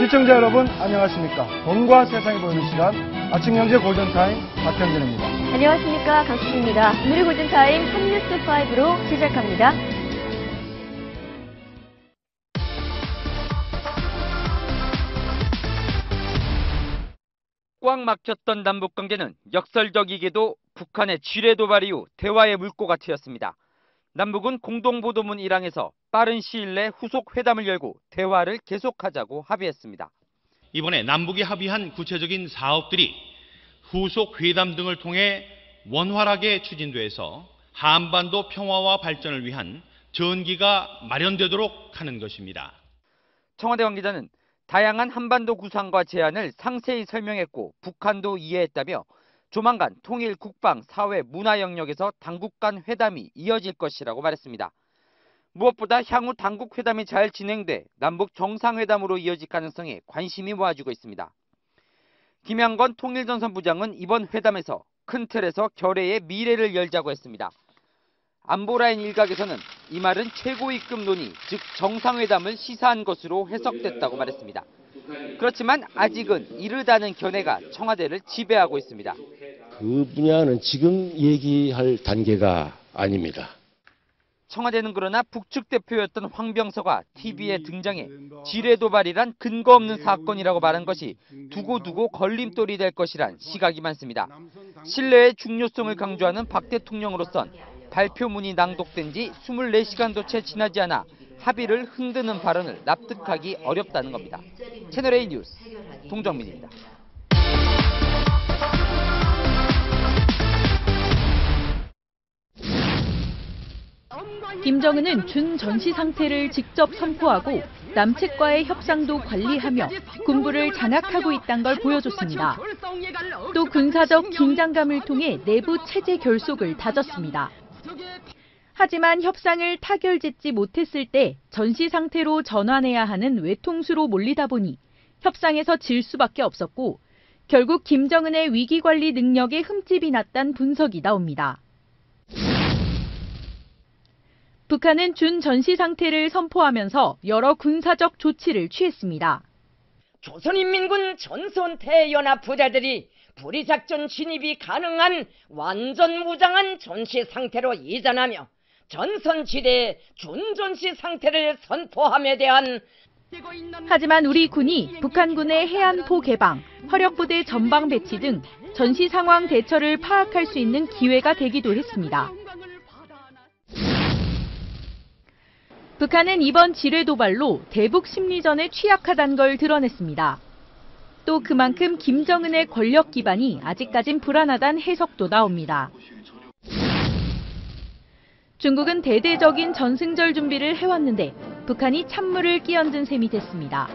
시청자 여러분 안녕하십니까. 봄과 세상이 보이는 시간 아침경제 골든타임 박현진입니다. 안녕하십니까. 강수지입니다. 오늘의 골든타임 핫뉴스5로 시작합니다. 꽉 막혔던 남북관계는 역설적이게도 북한의 지뢰 도발 이후 대화의 물꼬가 트였습니다. 남북은 공동보도문 1항에서 빠른 시일 내 후속 회담을 열고 대화를 계속하자고 합의했습니다. 이번에 남북이 합의한 구체적인 사업들이 후속 회담 등을 통해 원활하게 추진돼서 한반도 평화와 발전을 위한 전기가 마련되도록 하는 것입니다. 청와대 관계자는 다양한 한반도 구상과 제안을 상세히 설명했고 북한도 이해했다며 조만간 통일, 국방, 사회, 문화 영역에서 당국 간 회담이 이어질 것이라고 말했습니다. 무엇보다 향후 당국 회담이 잘 진행돼 남북 정상회담으로 이어질 가능성에 관심이 모아지고 있습니다. 김양건 통일전선부장은 이번 회담에서 큰 틀에서 결의의 미래를 열자고 했습니다. 안보라인 일각에서는 이 말은 최고위급 논의, 즉 정상회담을 시사한 것으로 해석됐다고 말했습니다. 그렇지만 아직은 이르다는 견해가 청와대를 지배하고 있습니다. 그 분야는 지금 얘기할 단계가 아닙니다. 청와대는 그러나 북측 대표였던 황병서가 TV에 등장해 지뢰 도발이란 근거 없는 사건이라고 말한 것이 두고두고 걸림돌이 될 것이란 시각이 많습니다. 신뢰의 중요성을 강조하는 박 대통령으로선 발표문이 낭독된 지 24시간도 채 지나지 않아 합의를 흔드는 발언을 납득하기 어렵다는 겁니다. 채널A 뉴스 동정민입니다. 김정은은 준 전시 상태를 직접 선포하고 남측과의 협상도 관리하며 군부를 장악하고 있다는 걸 보여줬습니다. 또 군사적 긴장감을 통해 내부 체제 결속을 다졌습니다. 하지만 협상을 타결짓지 못했을 때 전시 상태로 전환해야 하는 외통수로 몰리다 보니 협상에서 질 수밖에 없었고 결국 김정은의 위기관리 능력에 흠집이 났다는 분석이 나옵니다. 북한은 준 전시 상태를 선포하면서 여러 군사적 조치를 취했습니다. 조선인민군 전선태연합 부대들이 불의작전 진입이 가능한 완전 무장한 전시 상태로 이전하며 전선지대의 준전시 상태를 선포함에 대한 하지만 우리 군이 북한군의 해안포 개방, 화력부대 전방 배치 등 전시 상황 대처를 파악할 수 있는 기회가 되기도 했습니다. 북한은 이번 지뢰 도발로 대북 심리전에 취약하다는 걸 드러냈습니다. 또 그만큼 김정은의 권력 기반이 아직까진 불안하다는 해석도 나옵니다. 중국은 대대적인 전승절 준비를 해왔는데 북한이 찬물을 끼얹은 셈이 됐습니다.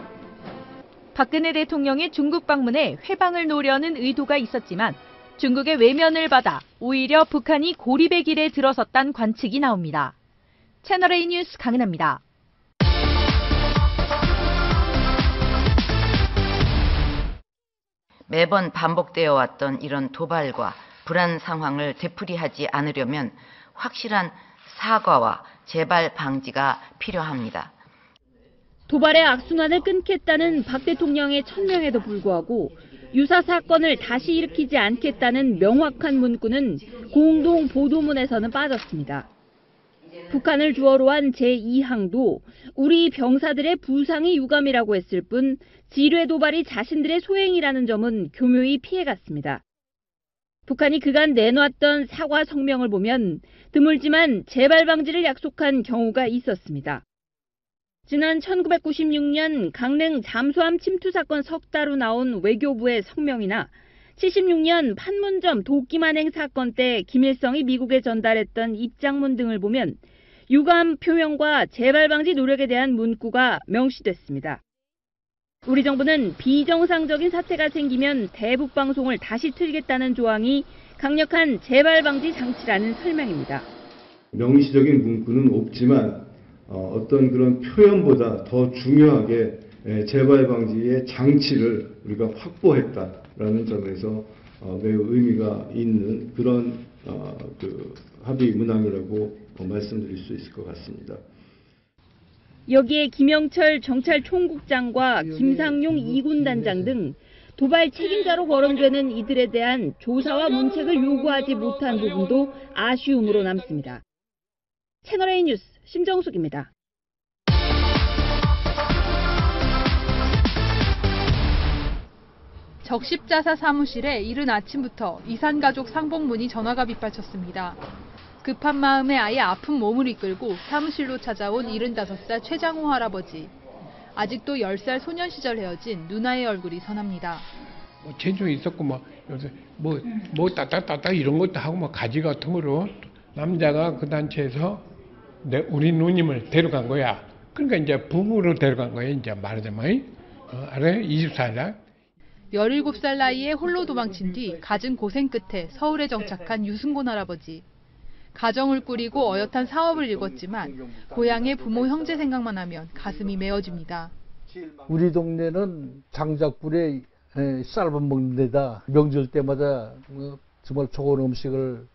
박근혜 대통령의 중국 방문에 회방을 놓으려는 의도가 있었지만 중국의 외면을 받아 오히려 북한이 고립의 길에 들어섰다는 관측이 나옵니다. 채널A 뉴스 강은하입니다. 매번 반복되어 왔던 이런 도발과 불안 상황을 되풀이하지 않으려면 확실한 사과와 재발 방지가 필요합니다. 도발의 악순환을 끊겠다는 박 대통령의 천명에도 불구하고 유사 사건을 다시 일으키지 않겠다는 명확한 문구는 공동 보도문에서는 빠졌습니다. 북한을 주어로 한 제2항도 우리 병사들의 부상이 유감이라고 했을 뿐 지뢰 도발이 자신들의 소행이라는 점은 교묘히 피해갔습니다. 북한이 그간 내놓았던 사과 성명을 보면 드물지만 재발 방지를 약속한 경우가 있었습니다. 지난 1996년 강릉 잠수함 침투 사건 석 달 후 나온 외교부의 성명이나 76년 판문점 도끼만행 사건 때 김일성이 미국에 전달했던 입장문 등을 보면 유감 표명과 재발 방지 노력에 대한 문구가 명시됐습니다. 우리 정부는 비정상적인 사태가 생기면 대북 방송을 다시 틀겠다는 조항이 강력한 재발 방지 장치라는 설명입니다. 명시적인 문구는 없지만 어떤 그런 표현보다 더 중요하게 재발 방지의 장치를 우리가 확보했다라는 점에서 매우 의미가 있는 그런 합의 문항이라고 말씀드릴 수 있을 것 같습니다. 여기에 김영철 정찰총국장과 김상용 2군 단장 등 도발 책임자로 거론되는 이들에 대한 조사와 문책을 요구하지 못한 부분도 아쉬움으로 남습니다. 채널A 뉴스 심정숙입니다. 적십자사 사무실에 이른 아침부터 이산가족 상봉문이 전화가 빗발쳤습니다. 급한 마음에 아예 아픈 몸을 이끌고 사무실로 찾아온 75살 최장호 할아버지. 아직도 10살 소년 시절 헤어진 누나의 얼굴이 선합니다. 체중이 있었고 요새 따따따따 이런 것도 하고 가지 같은 거로 남자가 그 단체에서 우리 누님을 데려간 거야. 그러니까 이제 부부로 데려간 거야. 이제 말하자면 알아요? 24살. 17살 나이에 홀로 도망친 뒤 갖은 고생 끝에 서울에 정착한 유승곤 할아버지. 가정을 꾸리고 어엿한 사업을 일궜지만 고향의 부모 형제 생각만 하면 가슴이 메어집니다. 우리 동네는 장작불에 쌀밥 먹는 데다 명절 때마다 정말 좋은 음식을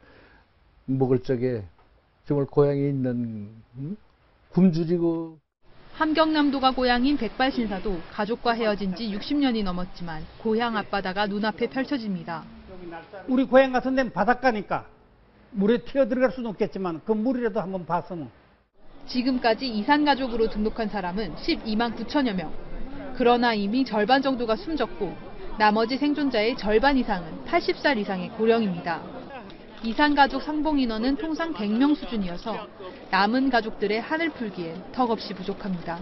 먹을 적에 정말 고향에 있는 굶주리고. 함경남도가 고향인 백발신사도 가족과 헤어진 지 60년이 넘었지만 고향 앞바다가 눈앞에 펼쳐집니다. 우리 고향 같은 데는 바닷가니까 물에 튀어들어갈 수는 없겠지만 그 물이라도 한번 봤으면. 지금까지 이산가족으로 등록한 사람은 12만 9천여 명. 그러나 이미 절반 정도가 숨졌고 나머지 생존자의 절반 이상은 80살 이상의 고령입니다. 이산가족 상봉 인원은 통상 100명 수준이어서 남은 가족들의 한을 풀기엔 턱없이 부족합니다.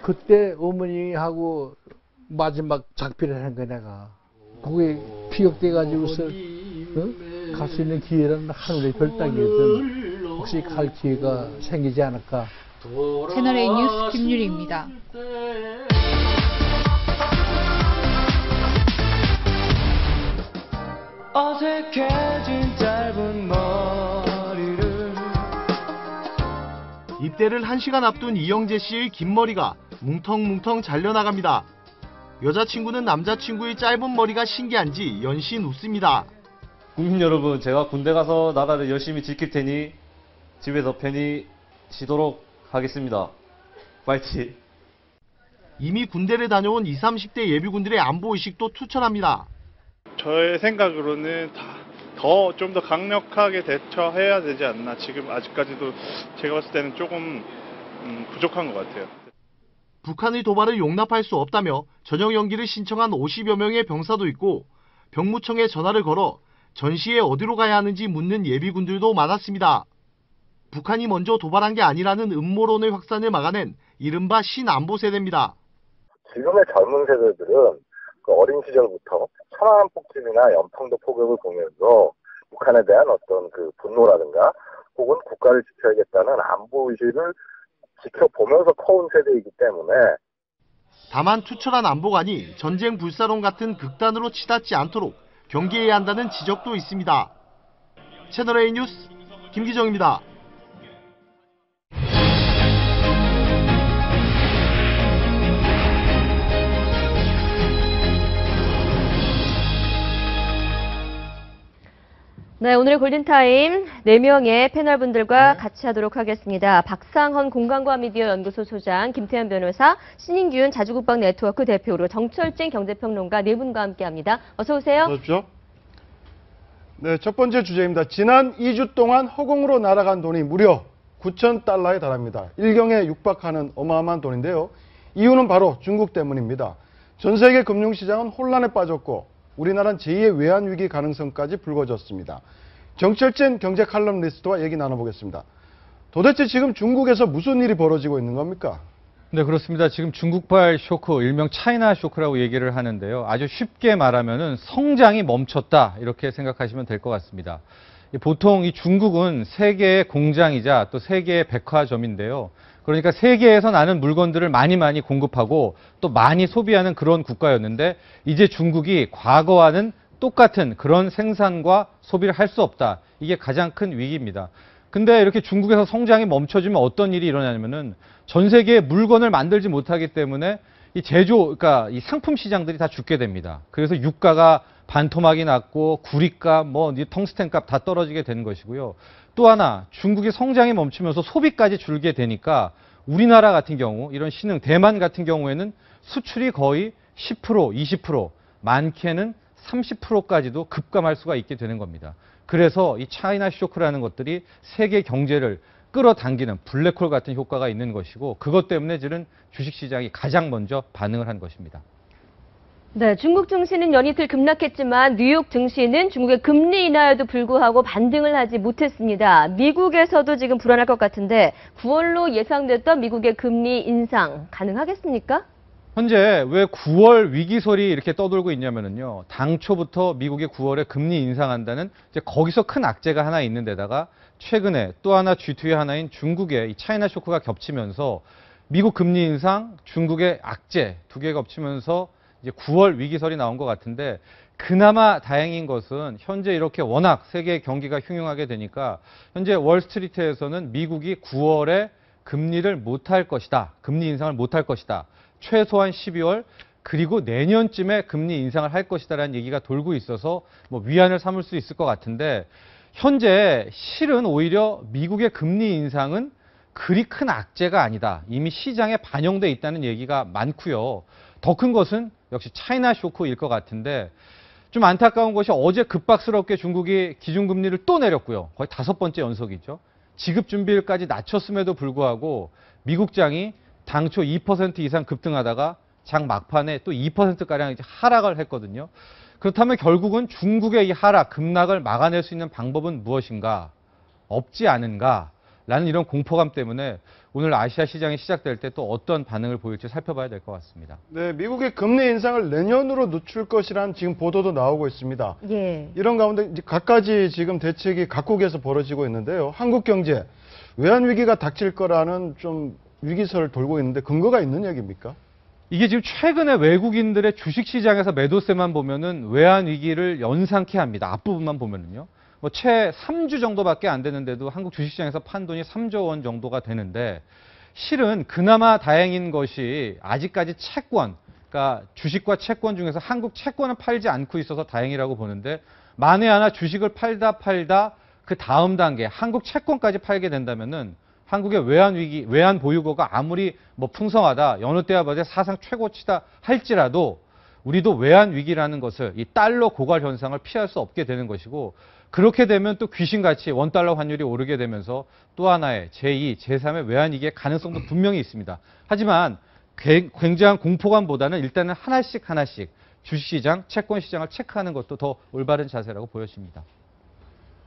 그때 어머니하고 마지막 작별을 한 거야 내가. 그게 피격돼가지고서 갈 수 있는 기회는 하늘의 별따기거든. 혹시 갈 기회가 생기지 않을까. 채널A 뉴스 김유리입니다. 어색해진 짧은 머리를. 입대를 1시간 앞둔 이영재 씨의 긴 머리가 뭉텅뭉텅 잘려나갑니다. 여자친구는 남자친구의 짧은 머리가 신기한지 연신 웃습니다. 국민 여러분, 제가 군대 가서 나라를 열심히 지킬 테니 집에서 편히 쉬도록 하겠습니다. 파이팅! 이미 군대를 다녀온 20, 30대 예비군들의 안보의식도 투철합니다. 저의 생각으로는 좀 더 강력하게 대처해야 되지 않나. 지금 아직까지도 제가 봤을 때는 조금 부족한 것 같아요. 북한의 도발을 용납할 수 없다며 전역 연기를 신청한 50여 명의 병사도 있고 병무청에 전화를 걸어 전시에 어디로 가야 하는지 묻는 예비군들도 많았습니다. 북한이 먼저 도발한 게 아니라는 음모론의 확산을 막아낸 이른바 신안보 세대입니다. 지금의 젊은 세대들은 그 어린 시절부터 천안함 폭침이나 연평도 포격을 보면서 북한에 대한 어떤 그 분노라든가 혹은 국가를 지켜야겠다는 안보의식을 지켜보면서 커온 세대이기 때문에. 다만 투철한 안보관이 전쟁 불사론 같은 극단으로 치닫지 않도록 경계해야 한다는 지적도 있습니다. 채널A 뉴스 김기정입니다. 네, 오늘의 골든타임 4명의 패널분들과 같이 하도록 하겠습니다. 박상헌 공간과 미디어 연구소 소장, 김태현 변호사, 신인균 자주국방 네트워크 대표로 정철진 경제평론가 네 분과 함께합니다. 어서 오세요. 어서 오십시오. 네, 첫 번째 주제입니다. 지난 2주 동안 허공으로 날아간 돈이 무려 9,000달러에 달합니다. 일경에 육박하는 어마어마한 돈인데요. 이유는 바로 중국 때문입니다. 전 세계 금융시장은 혼란에 빠졌고 우리나라는 제2의 외환위기 가능성까지 불거졌습니다. 정철진 경제 칼럼니스트와 얘기 나눠보겠습니다. 도대체 지금 중국에서 무슨 일이 벌어지고 있는 겁니까? 네, 그렇습니다. 지금 중국발 쇼크, 일명 차이나 쇼크라고 얘기를 하는데요. 아주 쉽게 말하면은 성장이 멈췄다, 이렇게 생각하시면 될 것 같습니다. 보통 이 중국은 세계의 공장이자 또 세계의 백화점인데요. 그러니까 세계에서 나는 물건들을 많이 공급하고 또 많이 소비하는 그런 국가였는데 이제 중국이 과거와는 똑같은 그런 생산과 소비를 할 수 없다. 이게 가장 큰 위기입니다. 근데 이렇게 중국에서 성장이 멈춰지면 어떤 일이 일어나냐면은 전 세계에 물건을 만들지 못하기 때문에 이 그러니까 이 상품 시장들이 다 죽게 됩니다. 그래서 유가가 반토막이 났고 구리값, 텅스텐값 다 떨어지게 되는 것이고요. 또 하나 중국의 성장이 멈추면서 소비까지 줄게 되니까 우리나라 같은 경우 이런 신흥 대만 같은 경우에는 수출이 거의 10%, 20%, 많게는 30%까지도 급감할 수가 있게 되는 겁니다. 그래서 이 차이나 쇼크라는 것들이 세계 경제를 끌어당기는 블랙홀 같은 효과가 있는 것이고 그것 때문에 지금 주식시장이 가장 먼저 반응을 한 것입니다. 네, 중국 증시는 연이틀 급락했지만 뉴욕 증시는 중국의 금리 인하에도 불구하고 반등을 하지 못했습니다. 미국에서도 지금 불안할 것 같은데 9월로 예상됐던 미국의 금리 인상 가능하겠습니까? 현재 왜 9월 위기설이 이렇게 떠돌고 있냐면요. 당초부터 미국의 9월에 금리 인상한다는 이제 거기서 큰 악재가 하나 있는 데다가 최근에 또 하나 G2의 하나인 중국의 이 차이나 쇼크가 겹치면서 미국 금리 인상, 중국의 악재 두 개가 겹치면서 이제 9월 위기설이 나온 것 같은데 그나마 다행인 것은 현재 이렇게 워낙 세계 경기가 흉흉하게 되니까 현재 월스트리트에서는 미국이 9월에 금리를 못할 것이다. 금리 인상을 못할 것이다. 최소한 12월 그리고 내년쯤에 금리 인상을 할 것이다라는 얘기가 돌고 있어서 뭐 위안을 삼을 수 있을 것 같은데 현재 실은 오히려 미국의 금리 인상은 그리 큰 악재가 아니다. 이미 시장에 반영돼 있다는 얘기가 많고요. 더 큰 것은 역시 차이나 쇼크일 것 같은데 좀 안타까운 것이 어제 급박스럽게 중국이 기준금리를 또 내렸고요. 거의 5번째 연속이죠. 지급준비율까지 낮췄음에도 불구하고 미국장이 당초 2% 이상 급등하다가 장 막판에 또 2%가량 이제 하락을 했거든요. 그렇다면 결국은 중국의 이 하락, 급락을 막아낼 수 있는 방법은 무엇인가? 없지 않은가? 라는 이런 공포감 때문에 오늘 아시아 시장이 시작될 때 또 어떤 반응을 보일지 살펴봐야 될 것 같습니다. 네, 미국의 금리 인상을 내년으로 늦출 것이라는 지금 보도도 나오고 있습니다. 예. 이런 가운데 이제 갖가지 지금 대책이 각국에서 벌어지고 있는데요. 한국 경제 외환 위기가 닥칠 거라는 좀 위기설을 돌고 있는데 근거가 있는 얘기입니까? 이게 지금 최근에 외국인들의 주식시장에서 매도세만 보면은 외환 위기를 연상케 합니다. 앞부분만 보면은요. 뭐 채 3주 정도밖에 안 되는데도 한국 주식시장에서 판 돈이 3조 원 정도가 되는데 실은 그나마 다행인 것이 아직까지 채권, 그러니까 주식과 채권 중에서 한국 채권은 팔지 않고 있어서 다행이라고 보는데 만에 하나 주식을 팔다 그 다음 단계 한국 채권까지 팔게 된다면은 한국의 외환 위기, 외환 보유고가 아무리 뭐 풍성하다, 여느 때와 비해 사상 최고치다 할지라도 우리도 외환 위기라는 것을 이 달러 고갈 현상을 피할 수 없게 되는 것이고 그렇게 되면 또 귀신같이 원달러 환율이 오르게 되면서 또 하나의 제2, 제3의 외환 위기의 가능성도 분명히 있습니다. 하지만 굉장한 공포감보다는 일단은 하나씩 주식시장, 채권시장을 체크하는 것도 더 올바른 자세라고 보여집니다.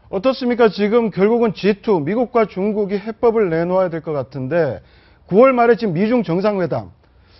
어떻습니까? 지금 결국은 G2, 미국과 중국이 해법을 내놓아야 될 것 같은데 9월 말에 지금 미중 정상회담,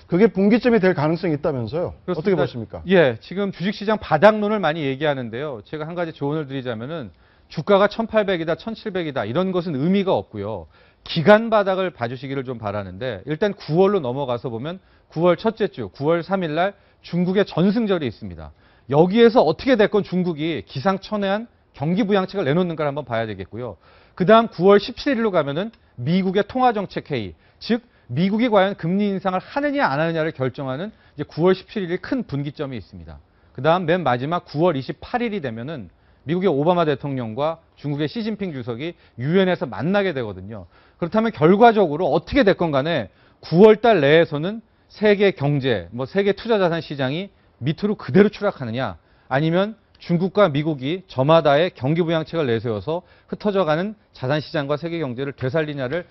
그게 분기점이 될 가능성이 있다면서요? 그렇습니다. 어떻게 보십니까? 예, 지금 주식시장 바닥론을 많이 얘기하는데요. 제가 한 가지 조언을 드리자면은 주가가 1,800이다, 1,700이다 이런 것은 의미가 없고요. 기간 바닥을 봐주시기를 좀 바라는데 일단 9월로 넘어가서 보면 9월 첫째 주, 9월 3일 날 중국의 전승절이 있습니다. 여기에서 어떻게 됐건 중국이 기상천외한 경기 부양책을 내놓는 걸 한번 봐야 되겠고요. 그 다음 9월 17일로 가면은 미국의 통화정책회의, 즉 미국이 과연 금리 인상을 하느냐 안 하느냐를 결정하는 이제 9월 17일이 큰 분기점이 있습니다. 그 다음 맨 마지막 9월 28일이 되면은 미국의 오바마 대통령과 중국의 시진핑 주석이 유엔에서 만나게 되거든요. 그렇다면 결과적으로 어떻게 됐건 간에 9월 달 내에서는 세계 경제, 세계 투자자산 시장이 밑으로 그대로 추락하느냐 아니면 중국과 미국이 저마다의 경기 부양책을 내세워서 흩어져가는 자산시장과 세계 경제를 되살리냐를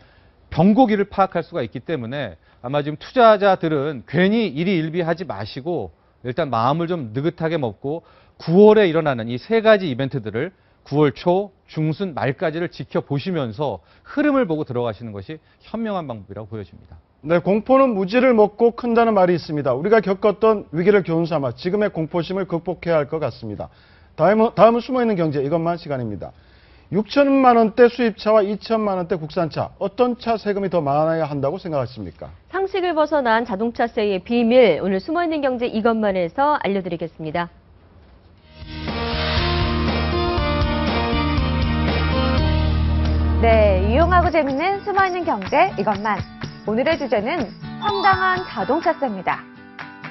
병고기를 파악할 수가 있기 때문에 아마 지금 투자자들은 괜히 일희일비하지 마시고 일단 마음을 좀 느긋하게 먹고 9월에 일어나는 이 세 가지 이벤트들을 9월 초, 중순, 말까지를 지켜보시면서 흐름을 보고 들어가시는 것이 현명한 방법이라고 보여집니다. 네, 공포는 무지를 먹고 큰다는 말이 있습니다. 우리가 겪었던 위기를 교훈 삼아 지금의 공포심을 극복해야 할 것 같습니다. 다음은 숨어있는 경제, 이것만 시간입니다. 6천만 원대 수입차와 2천만 원대 국산차, 어떤 차 세금이 더 많아야 한다고 생각하십니까? 상식을 벗어난 자동차세의 비밀, 오늘 숨어있는 경제 이것만에서 알려드리겠습니다. 네, 유용하고 재밌는 숨어있는 경제 이것만. 오늘의 주제는 황당한 자동차세입니다.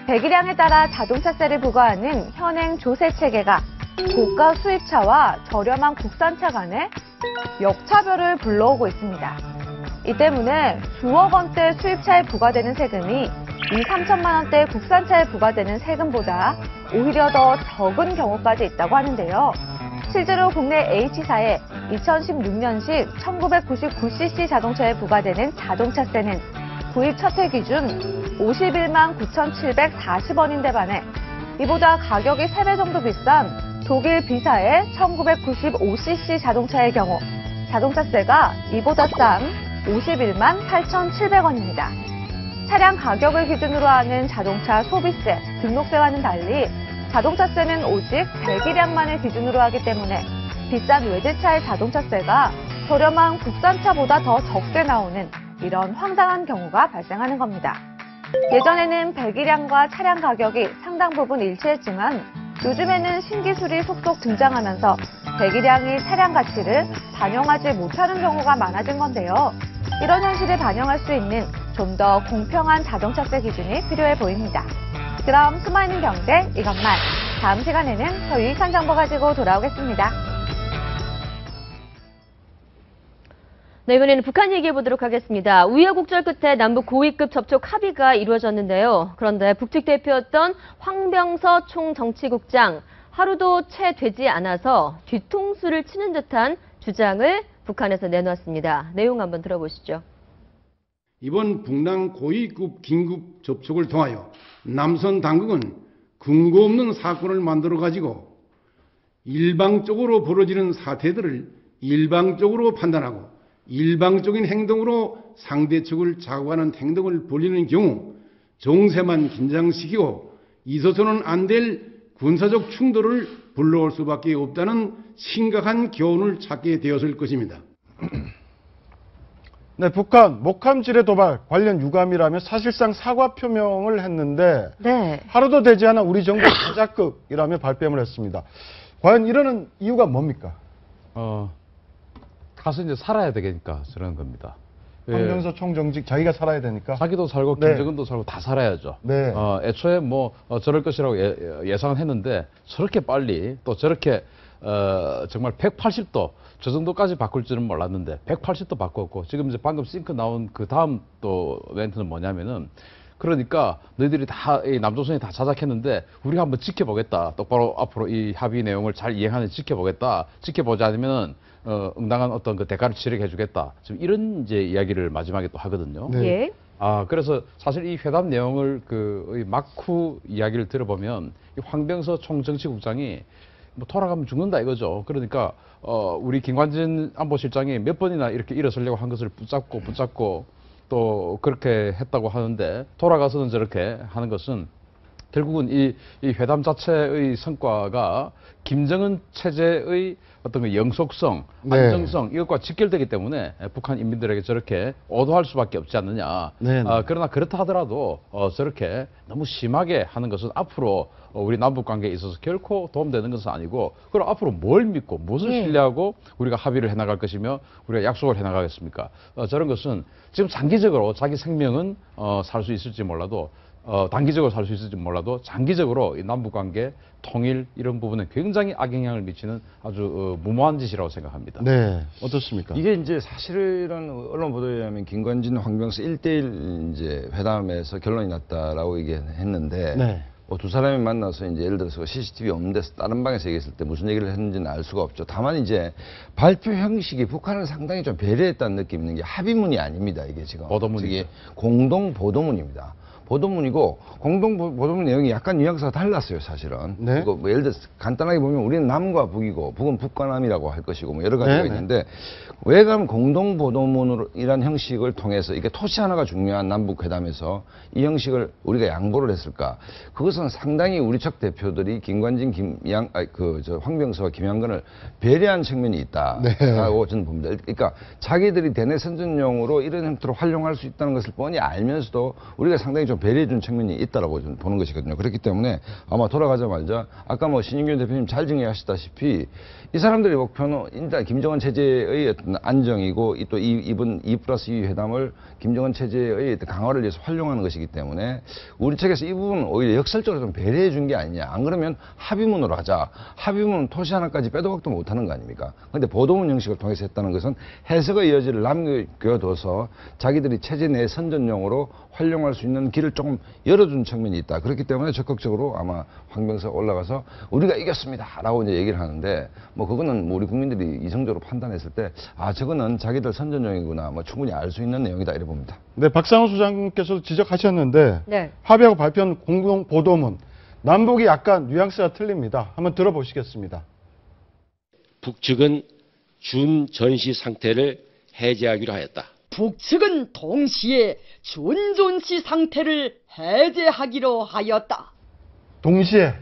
배기량에 따라 자동차세를 부과하는 현행 조세 체계가 고가 수입차와 저렴한 국산차 간의 역차별을 불러오고 있습니다. 이 때문에 수억 원대 수입차에 부과되는 세금이 2, 3천만 원대 국산차에 부과되는 세금보다 오히려 더 적은 경우까지 있다고 하는데요. 실제로 국내 H사에 2016년식 1999cc 자동차에 부과되는 자동차세는 구입 첫해 기준 51만 9,740원인데 반해 이보다 가격이 3배 정도 비싼 독일 B사의 1995cc 자동차의 경우 자동차세가 이보다 싼 51만 8,700원입니다. 차량 가격을 기준으로 하는 자동차 소비세, 등록세와는 달리 자동차세는 오직 배기량만을 기준으로 하기 때문에 비싼 외제차의 자동차세가 저렴한 국산차보다 더 적게 나오는 이런 황당한 경우가 발생하는 겁니다. 예전에는 배기량과 차량 가격이 상당 부분 일치했지만 요즘에는 신기술이 속속 등장하면서 배기량이 차량 가치를 반영하지 못하는 경우가 많아진 건데요. 이런 현실을 반영할 수 있는 좀 더 공평한 자동차세 기준이 필요해 보입니다. 그럼 숨어있는 경제 이것만, 다음 시간에는 더 유익한 정보 가지고 돌아오겠습니다. 네, 이번에는 북한 얘기해 보도록 하겠습니다. 우여곡절 끝에 남북 고위급 접촉 합의가 이루어졌는데요. 그런데 북측 대표였던 황병서 총정치국장, 하루도 채 되지 않아서 뒤통수를 치는 듯한 주장을 북한에서 내놓았습니다. 내용 한번 들어보시죠. 이번 북남 고위급 긴급 접촉을 통하여 남선 당국은 근거 없는 사건을 만들어가지고 일방적으로 벌어지는 사태들을 일방적으로 판단하고 일방적인 행동으로 상대 측을 자극하는 행동을 벌이는 경우 정세만 긴장시키고 있어서는 안 될 군사적 충돌을 불러올 수밖에 없다는 심각한 교훈을 찾게 되었을 것입니다. 네, 북한 목함 지뢰 도발 관련 유감이라며 사실상 사과 표명을 했는데 네. 하루도 되지 않아 우리 정부 자작극이라며 발뺌을 했습니다. 과연 이러는 이유가 뭡니까? 가서 이제 살아야 되니까 저런 겁니다. 황병서 총정직 자기가 살아야 되니까. 자기도 살고 네. 김정은도 살고 다 살아야죠. 네. 애초에 뭐 저럴 것이라고 예상은 했는데 저렇게 빨리 또 저렇게 정말 180도 저 정도까지 바꿀 줄은 몰랐는데 180도 바꿨고 지금 이제 방금 싱크 나온 그 다음 또 멘트는 뭐냐면은 그러니까 너희들이 다 이 남조선이 다 자작했는데 우리가 한번 지켜보겠다. 똑바로 앞으로 이 합의 내용을 잘 이행하는지 지켜보겠다. 지켜보지 않으면은 응당한 어떤 그 대가를 치르게 해주겠다. 지금 이런 이제 이야기를 마지막에 또 하거든요. 네. 예. 그래서 사실 이 회담 내용을 그 막후 이야기를 들어보면 이 황병서 총정치국장이 뭐 돌아가면 죽는다 이거죠. 그러니까 우리 김관진 안보실장이 몇 번이나 이렇게 일어서려고 한 것을 붙잡고 또 그렇게 했다고 하는데 돌아가서는 저렇게 하는 것은 결국은 이 회담 자체의 성과가 김정은 체제의 어떤 그 영속성, 안정성 이것과 직결되기 때문에 북한 인민들에게 저렇게 오도할 수밖에 없지 않느냐. 그러나 그렇다 하더라도 저렇게 너무 심하게 하는 것은 앞으로 우리 남북 관계에 있어서 결코 도움되는 것은 아니고 그럼 앞으로 뭘 믿고 무엇을 신뢰하고 우리가 합의를 해나갈 것이며 우리가 약속을 해나가겠습니까? 저런 것은 지금 장기적으로 자기 생명은 살 수 있을지 몰라도 단기적으로 살 수 있을지 몰라도 장기적으로 이 남북관계 통일 이런 부분에 굉장히 악영향을 미치는 아주 무모한 짓이라고 생각합니다. 네, 어떻습니까? 이게 이제 사실은 언론 보도에 의하면 김관진, 황병서 1대1 이제 회담에서 결론이 났다라고 얘기했는데 네. 뭐 두 사람이 만나서 이제 예를 들어서 CCTV 없는 데서 다른 방에서 얘기했을 때 무슨 얘기를 했는지는 알 수가 없죠. 다만 이제 발표 형식이 북한을 상당히 좀 배려했다는 느낌이 있는 게 합의문이 아닙니다. 이게 지금 보도문이죠. 공동 보도문입니다. 보도문이고 공동 보도문 내용이 약간 뉘앙스가 달랐어요, 사실은. 네. 뭐 예를 들어서 간단하게 보면 우리는 남과 북이고 북은 북과 남이라고 할 것이고 뭐 여러 가지가 있는데 왜 그럼 공동 보도문이란 형식을 통해서 이게 토시 하나가 중요한 남북 회담에서 이 형식을 우리가 양보를 했을까? 그것은 상당히 우리 측 대표들이 김관진, 황병서와 김양근을 배려한 측면이 있다라고 저는 봅니다. 그러니까 자기들이 대내 선전용으로 이런 형태로 활용할 수 있다는 것을 뻔히 알면서도 우리가 상당히 좀 좀 배려해준 측면이 있다라고 좀 보는 것이거든요. 그렇기 때문에 아마 돌아가자마자 아까 뭐 신인균 대표님 잘 정리하셨다시피 이 사람들의 목표는 일단 김정은 체제의 어떤 안정이고 또 이번 2+2 회담을 김정은 체제의 어떤 강화를 위해서 활용하는 것이기 때문에 우리 측에서 이 부분은 오히려 역설적으로 좀 배려해 준 게 아니냐. 안 그러면 합의문으로 하자. 합의문 토시 하나까지 빼도 박도 못하는 거 아닙니까? 그런데 보도문 형식을 통해서 했다는 것은 해석의 여지를 남겨둬서 자기들이 체제 내 선전용으로 활용할 수 있는 길을 조금 열어준 측면이 있다. 그렇기 때문에 적극적으로 아마 황병석 올라가서 우리가 이겼습니다라고 이제 얘기를 하는데 뭐 그거는 뭐 우리 국민들이 이성적으로 판단했을 때 아 저거는 자기들 선전용이구나 뭐 충분히 알 수 있는 내용이다 이래 봅니다. 네, 박상호 소장님께서도 지적하셨는데 네. 합의하고 발표한 공동 보도문 남북이 약간 뉘앙스가 틀립니다. 한번 들어보시겠습니다. 북측은 준 전시 상태를 해제하기로 하였다. 북측은 동시에 준존시 상태를 해제하기로 하였다. 동시에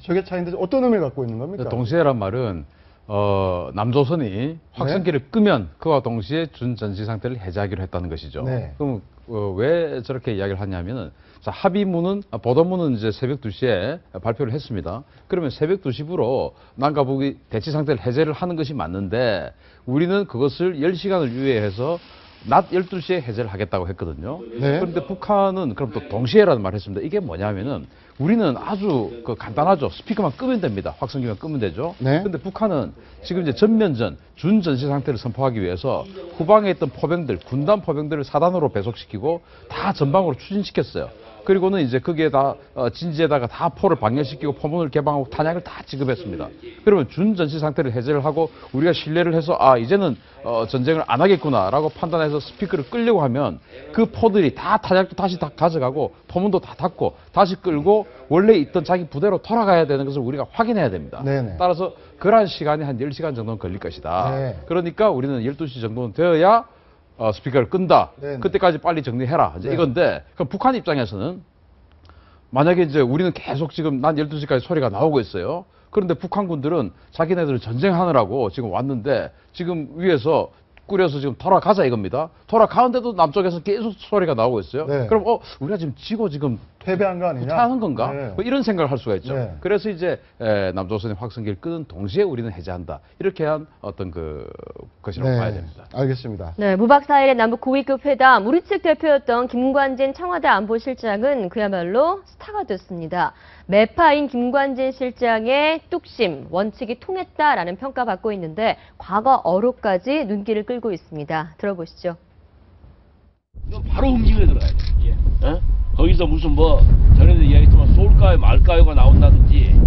저게 차이인데 어떤 의미를 갖고 있는 겁니까? 동시에란 말은 남조선이 확성기를 끄면 그와 동시에 준 전시 상태를 해제하기로 했다는 것이죠. 네. 그럼 왜 저렇게 이야기를 하냐면은 자, 합의문은 보도문은 이제 새벽 2시에 발표를 했습니다. 그러면 새벽 2시부로 남과 북이 대치 상태를 해제를 하는 것이 맞는데 우리는 그것을 10시간을 유예해서 낮 12시에 해제를 하겠다고 했거든요. 네. 그런데 북한은 그럼 또 동시에라는 말을 했습니다. 이게 뭐냐면은 우리는 아주 간단하죠. 스피커만 끄면 됩니다. 확성기만 끄면 되죠. 네. 근데 북한은 지금 이제 전면전, 준전시 상태를 선포하기 위해서 후방에 있던 포병들, 군단 포병들을 사단으로 배속시키고 다 전방으로 추진시켰어요. 그리고는 이제 거기에다 진지에다가 다 포를 방열시키고 포문을 개방하고 탄약을 다 지급했습니다. 그러면 준전시 상태를 해제를 하고 우리가 신뢰를 해서 아 이제는 전쟁을 안 하겠구나라고 판단해서 스피커를 끌려고 하면 그 포들이 다 탄약도 다시 다 가져가고 포문도 다 닫고 다시 끌고 원래 있던 자기 부대로 돌아가야 되는 것을 우리가 확인해야 됩니다. 네네. 따라서 그러한 시간이 한 10시간 정도는 걸릴 것이다. 네. 그러니까 우리는 12시 정도는 되어야 스피커를 끈다. 네네. 그때까지 빨리 정리해라. 이제 네. 이건데, 그럼 북한 입장에서는 만약에 이제 우리는 계속 지금 난 12시까지 소리가 나오고 있어요. 그런데 북한군들은 자기네들 전쟁하느라고 지금 왔는데 지금 위에서 꾸려서 지금 돌아가자 이겁니다. 돌아가는데도 남쪽에서 계속 소리가 나오고 있어요. 네. 그럼 우리가 지금 지고 지금 패배한 거 아니냐? 후퇴하는 건가? 네. 뭐 이런 생각을 할 수가 있죠. 네. 그래서 이제 남조선의 확성기를 끄는 동시에 우리는 해제한다. 이렇게 한 어떤 것이라고 네. 봐야 됩니다. 알겠습니다. 네, 무박 4일의 남북 고위급 회담, 우리 측 대표였던 김관진 청와대 안보실장은 그야말로 스타가 됐습니다. 매파인 김관진 실장의 뚝심, 원칙이 통했다라는 평가받고 있는데 과거 어록까지 눈길을 끌고 있습니다. 들어보시죠. 바로 움직여 들어가야 돼. 어? 거기서 무슨 뭐 전에도 이야기했지만 쏠까요 말까요가 나온다든지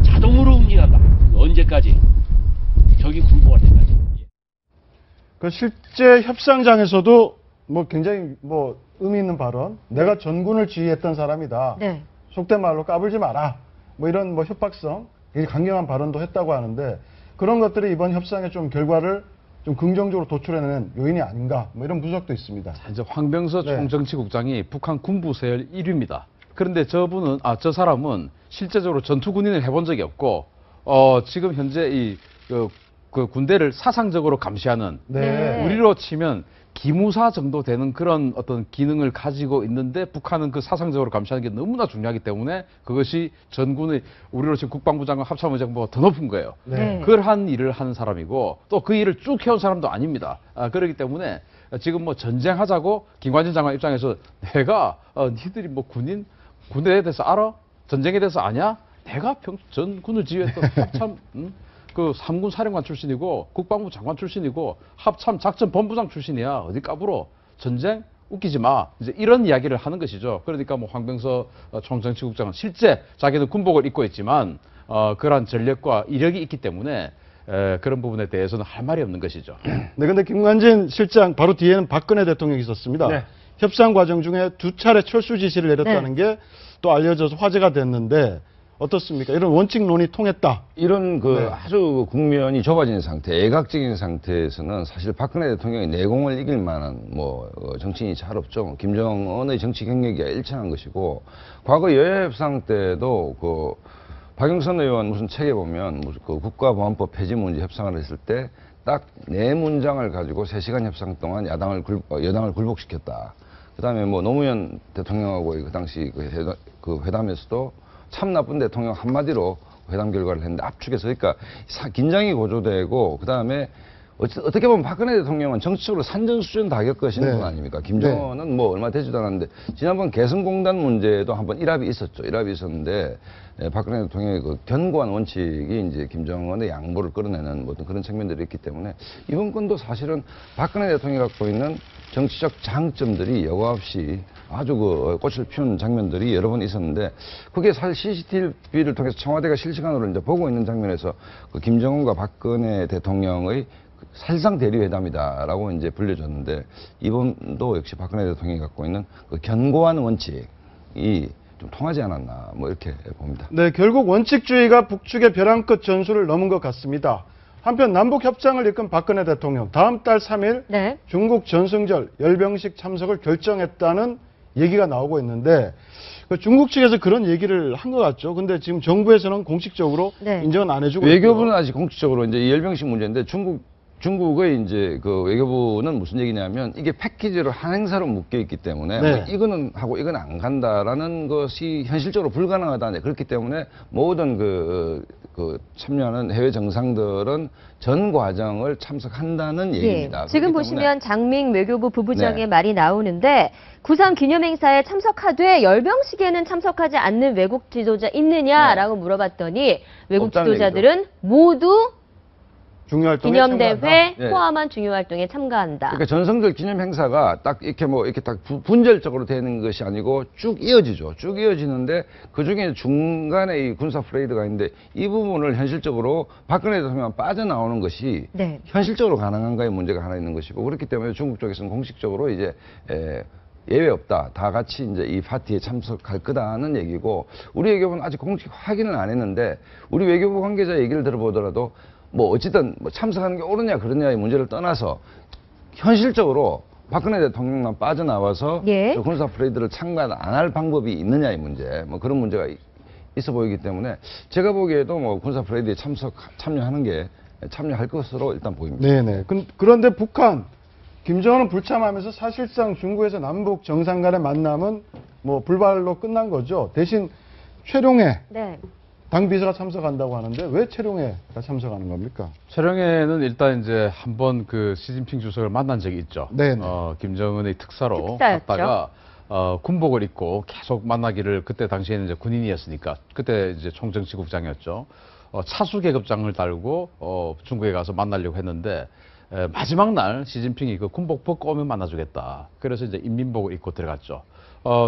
자동으로 움직인다. 언제까지? 저기 굴복할 때까지. 그 실제 협상장에서도 뭐 굉장히 뭐 의미 있는 발언. 내가 전군을 지휘했던 사람이다. 네. 속된 말로 까불지 마라. 뭐 이런 뭐 협박성, 강경한 발언도 했다고 하는데 그런 것들이 이번 협상의 좀 결과를 좀 긍정적으로 도출해내는 요인이 아닌가 뭐 이런 분석도 있습니다. 이제 황병서 네. 총정치국장이 북한 군부 세열 1위입니다. 그런데 저 사람은 실제적으로 전투 군인을 해본 적이 없고 지금 현재 그 군대를 사상적으로 감시하는 네. 우리로 치면 기무사 정도 되는 그런 어떤 기능을 가지고 있는데 북한은 그 사상적으로 감시하는 게 너무나 중요하기 때문에 그것이 전군의 우리로 지금 국방부 장관 합참의 정보가 더 높은 거예요. 네. 그러한 일을 하는 사람이고 또 그 일을 쭉 해온 사람도 아닙니다. 그렇기 때문에 지금 뭐 전쟁하자고 김관진 장관 입장에서 내가 니들이 뭐 군대에 대해서 알아? 전쟁에 대해서 아냐? 내가 전군을 지휘했던 합참 그 3군 사령관 출신이고 국방부 장관 출신이고 합참 작전본부장 출신이야. 어디 까불어. 전쟁 웃기지 마. 이제 이런 이야기를 하는 것이죠. 그러니까 뭐 황병서 총정치국장은 실제 자기는 군복을 입고 있지만 그러한 전력과 이력이 있기 때문에 그런 부분에 대해서는 할 말이 없는 것이죠. 네, 근데 김관진 실장 바로 뒤에는 박근혜 대통령이 있었습니다. 네. 협상 과정 중에 2차례 철수 지시를 내렸다는 게 또 알려져서 화제가 됐는데 어떻습니까? 이런 원칙론이 통했다. 이런 네. 아주 국면이 좁아진 상태, 애각적인 상태에서는 사실 박근혜 대통령이 내공을 이길 만한 정치인이 잘 없죠. 김정은의 정치 경력이 일천한 것이고 과거 여야 협상 때도 박영선 의원 무슨 책에 보면 국가보안법 폐지 문제 협상을 했을 때 딱 4문장을 가지고 3시간 협상 동안 여당을 굴복시켰다. 그다음에 뭐 노무현 대통령하고 그 당시 그 회담에서도 참 나쁜 대통령 한마디로 회담 결과를 했는데 압축해서 그러니까 긴장이 고조되고 그다음에 어떻게 보면 박근혜 대통령은 정치적으로 산전수전 다 겪으시는 분 아닙니까? 김정은은 뭐 얼마 되지도 않았는데 지난번 개성공단 문제도 한번 일합이 있었죠. 일합이 있었는데 박근혜 대통령의 그 견고한 원칙이 이제 김정은의 양보를 끌어내는 뭐 그런 측면들이 있기 때문에 이번 건도 사실은 박근혜 대통령이 갖고 있는 정치적 장점들이 여과 없이 아주 그 꽃을 피운 장면들이 여러 번 있었는데 그게 사실 CCTV를 통해서 청와대가 실시간으로 이제 보고 있는 장면에서 그 김정은과 박근혜 대통령의 사실상 대리회담이다라고 이제 불려졌는데 이번도 역시 박근혜 대통령이 갖고 있는 그 견고한 원칙이 좀 통하지 않았나 뭐 이렇게 봅니다. 네, 결국 원칙주의가 북측의 벼랑 끝 전술을 넘은 것 같습니다. 한편 남북 협상을 이끈 박근혜 대통령 다음 달 3일 중국 전승절 열병식 참석을 결정했다는 얘기가 나오고 있는데 그 중국 측에서 그런 얘기를 한 것 같죠. 근데 지금 정부에서는 공식적으로 인정은 안 해주고 외교부는 아직 공식적으로 이제 열병식 문제인데 중국의 이제 그 외교부는 무슨 얘기냐면 이게 패키지로 한 행사로 묶여 있기 때문에 뭐 이거는 하고 이건 안 간다라는 것이 현실적으로 불가능하다. 그렇기 때문에 모든 그 참여하는 해외 정상들은 전 과정을 참석한다는 얘기입니다. 지금 보시면 장밍 외교부 부부장의 말이 나오는데 9.3 기념행사에 참석하되 열병식에는 참석하지 않는 외국 지도자 있느냐라고 물어봤더니 외국 지도자들은 모두 기념대회 포함한 중요 활동에 참가한다. 그러니까 전성절 기념 행사가 딱 이렇게 뭐 이렇게 딱 분절적으로 되는 것이 아니고 쭉 이어지죠. 쭉 이어지는데 그 중에 중간에 이 군사 프레이드가 있는데 이 부분을 현실적으로 박근혜 대통령 빠져나오는 것이 현실적으로 가능한가의 문제가 하나 있는 것이고 그렇기 때문에 중국 쪽에서는 공식적으로 이제 예외 없다. 다 같이 이제 이 파티에 참석할 거다는 얘기고 우리 외교부는 아직 공식 확인을 안 했는데 우리 외교부 관계자 얘기를 들어보더라도 뭐 어쨌든 뭐 참석하는 게 옳으냐 그러냐의 문제를 떠나서 현실적으로 박근혜 대통령만 빠져나와서 군사 프레이드를 참가 안 할 방법이 있느냐의 문제 뭐 그런 문제가 있어 보이기 때문에 제가 보기에도 뭐 군사 프레이드에 참여할 것으로 일단 보입니다. 네네. 그런데 북한 김정은은 불참하면서 사실상 중국에서 남북 정상 간의 만남은 뭐 불발로 끝난 거죠. 대신 최룡해 당 비서가 참석한다고 하는데 왜 최룡해가 참석하는 겁니까? 최룡해는 일단 이제 한번 그 시진핑 주석을 만난 적이 있죠. 김정은의 특사로 갔다가 군복을 입고 계속 만나기를 그때 당시에는 이제 군인이었으니까 그때 이제 총정치국장이었죠. 차수 계급장을 달고 중국에 가서 만나려고 했는데 마지막 날 시진핑이 그 군복 벗고 오면 만나주겠다. 그래서 이제 인민복을 입고 들어갔죠.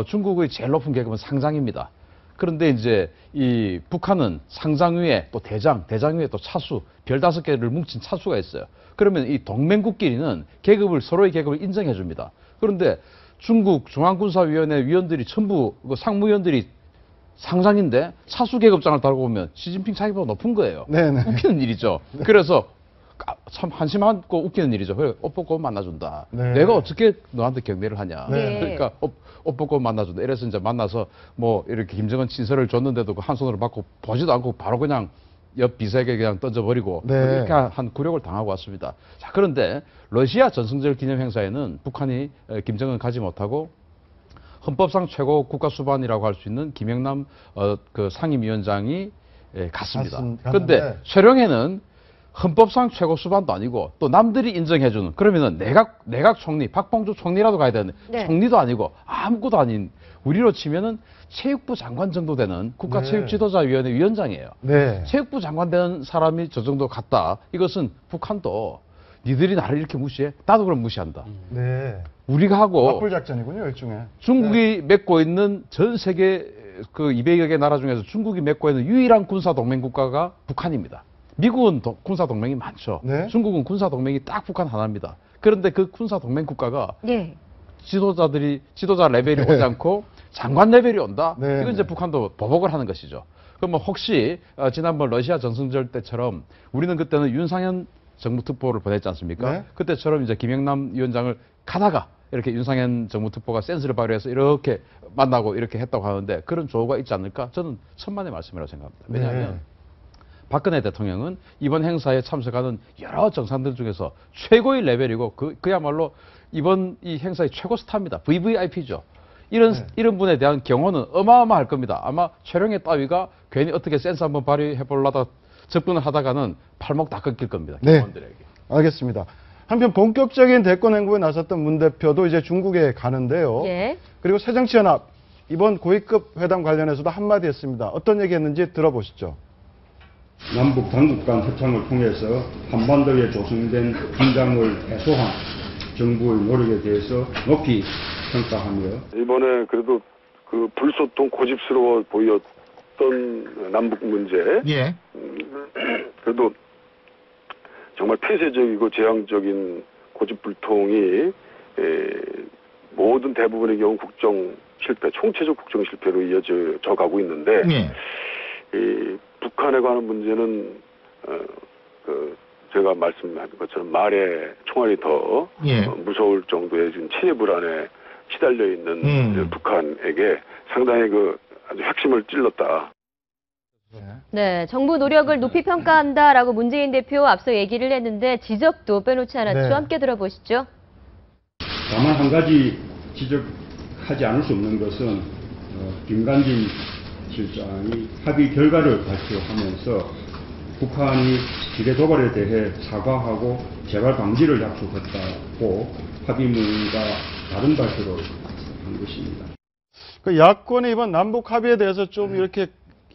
중국의 제일 높은 계급은 상장입니다. 그런데 이제 이 북한은 상장 위에 또 대장 위에 또 차수, 별 5개를 뭉친 차수가 있어요. 그러면 이 동맹국끼리는 서로의 계급을 인정해 줍니다. 그런데 중국 중앙군사위원회 위원들이 전부 그 상무위원들이 상장인데 차수 계급장을 달고 오면 시진핑 자기보다 높은 거예요. 웃기는 일이죠. 그래서 참 한심하고 웃기는 일이죠. 그래, 옷 벗고 만나준다. 내가 어떻게 너한테 경례를 하냐. 그러니까 옷 벗고 만나준다. 이래서 이제 만나서 뭐 이렇게 김정은 친서를 줬는데도 그 한 손으로 받고 보지도 않고 바로 그냥 옆 비서에게 그냥 던져버리고 이렇게 한 굴욕을 당하고 왔습니다. 자, 그런데 러시아 전승절 기념 행사에는 북한이 김정은 가지 못하고 헌법상 최고 국가수반이라고 할 수 있는 김영남 그 상임위원장이 갔습니다. 그런데 최룡해는 헌법상 최고 수반도 아니고 또 남들이 인정해주는 그러면은 내각 총리 박봉주 총리라도 가야 되는데 총리도 아니고 아무것도 아닌 우리로 치면은 체육부 장관 정도 되는 국가체육지도자위원회 위원장이에요. 체육부 장관 되는 사람이 저 정도 갔다. 이것은 북한도 니들이 나를 이렇게 무시해? 나도 그럼 무시한다. 우리가 하고 맞불 작전이군요, 일종의. 중국이 맺고 있는 전 세계 그 200여 개 나라 중에서 중국이 맺고 있는 유일한 군사 동맹 국가가 북한입니다. 미국은 군사 동맹이 많죠. 중국은 군사 동맹이 딱 북한 하나입니다. 그런데 그 군사 동맹 국가가 지도자 레벨이 오지 않고 장관 레벨이 온다. 이건 이제 북한도 보복을 하는 것이죠. 그러면 혹시 지난번 러시아 전승절 때처럼 우리는 그때는 윤상현 정무특보를 보냈지 않습니까? 그때처럼 이제 김영남 위원장을 가다가 이렇게 윤상현 정무특보가 센스를 발휘해서 이렇게 만나고 이렇게 했다고 하는데 그런 조우가 있지 않을까? 저는 천만의 말씀이라고 생각합니다. 왜냐하면 박근혜 대통령은 이번 행사에 참석하는 여러 정상들 중에서 최고의 레벨이고 그야말로 이번 이 행사의 최고 스타입니다. VVIP죠. 이런 분에 대한 경호는 어마어마할 겁니다. 아마 최룡해 따위가 괜히 어떻게 센스 한번 발휘해 보려다 접근을 하다가는 팔목 다 끊길 겁니다. 경호원들에게. 알겠습니다. 한편 본격적인 대권 행보에 나섰던 문 대표도 이제 중국에 가는데요. 그리고 새정치연합 이번 고위급 회담 관련해서도 한마디 했습니다. 어떤 얘기 했는지 들어보시죠. 남북 당국 간 협상을 통해서 한반도에 조성된 긴장을 해소한 정부의 노력에 대해서 높이 평가하며 이번에 그래도 그 불소통 고집스러워 보였던 남북 문제 그래도 정말 폐쇄적이고 재앙적인 고집불통이 모든 대부분의 경우 국정 실패, 총체적 국정 실패로 이어져 가고 있는데 이 북한에 관한 문제는 제가 말씀한 것처럼 말에 총알이 더 무서울 정도의 지금 치외 불안에 시달려 있는 북한에게 상당히 아주 핵심을 찔렀다. 네, 정부 노력을 높이 평가한다라고 문재인 대표 앞서 얘기를 했는데 지적도 빼놓지 않았죠. 함께 들어보시죠. 다만 한 가지 지적하지 않을 수 없는 것은 김관진 실장이 합의 결과를 발표하면서 북한이 기대 도발에 대해 사과하고 재발 방지를 약속했다고 합의문과 다른 발표를 한 것입니다. 그 야권의 이번 남북 합의에 대해서 좀 이렇게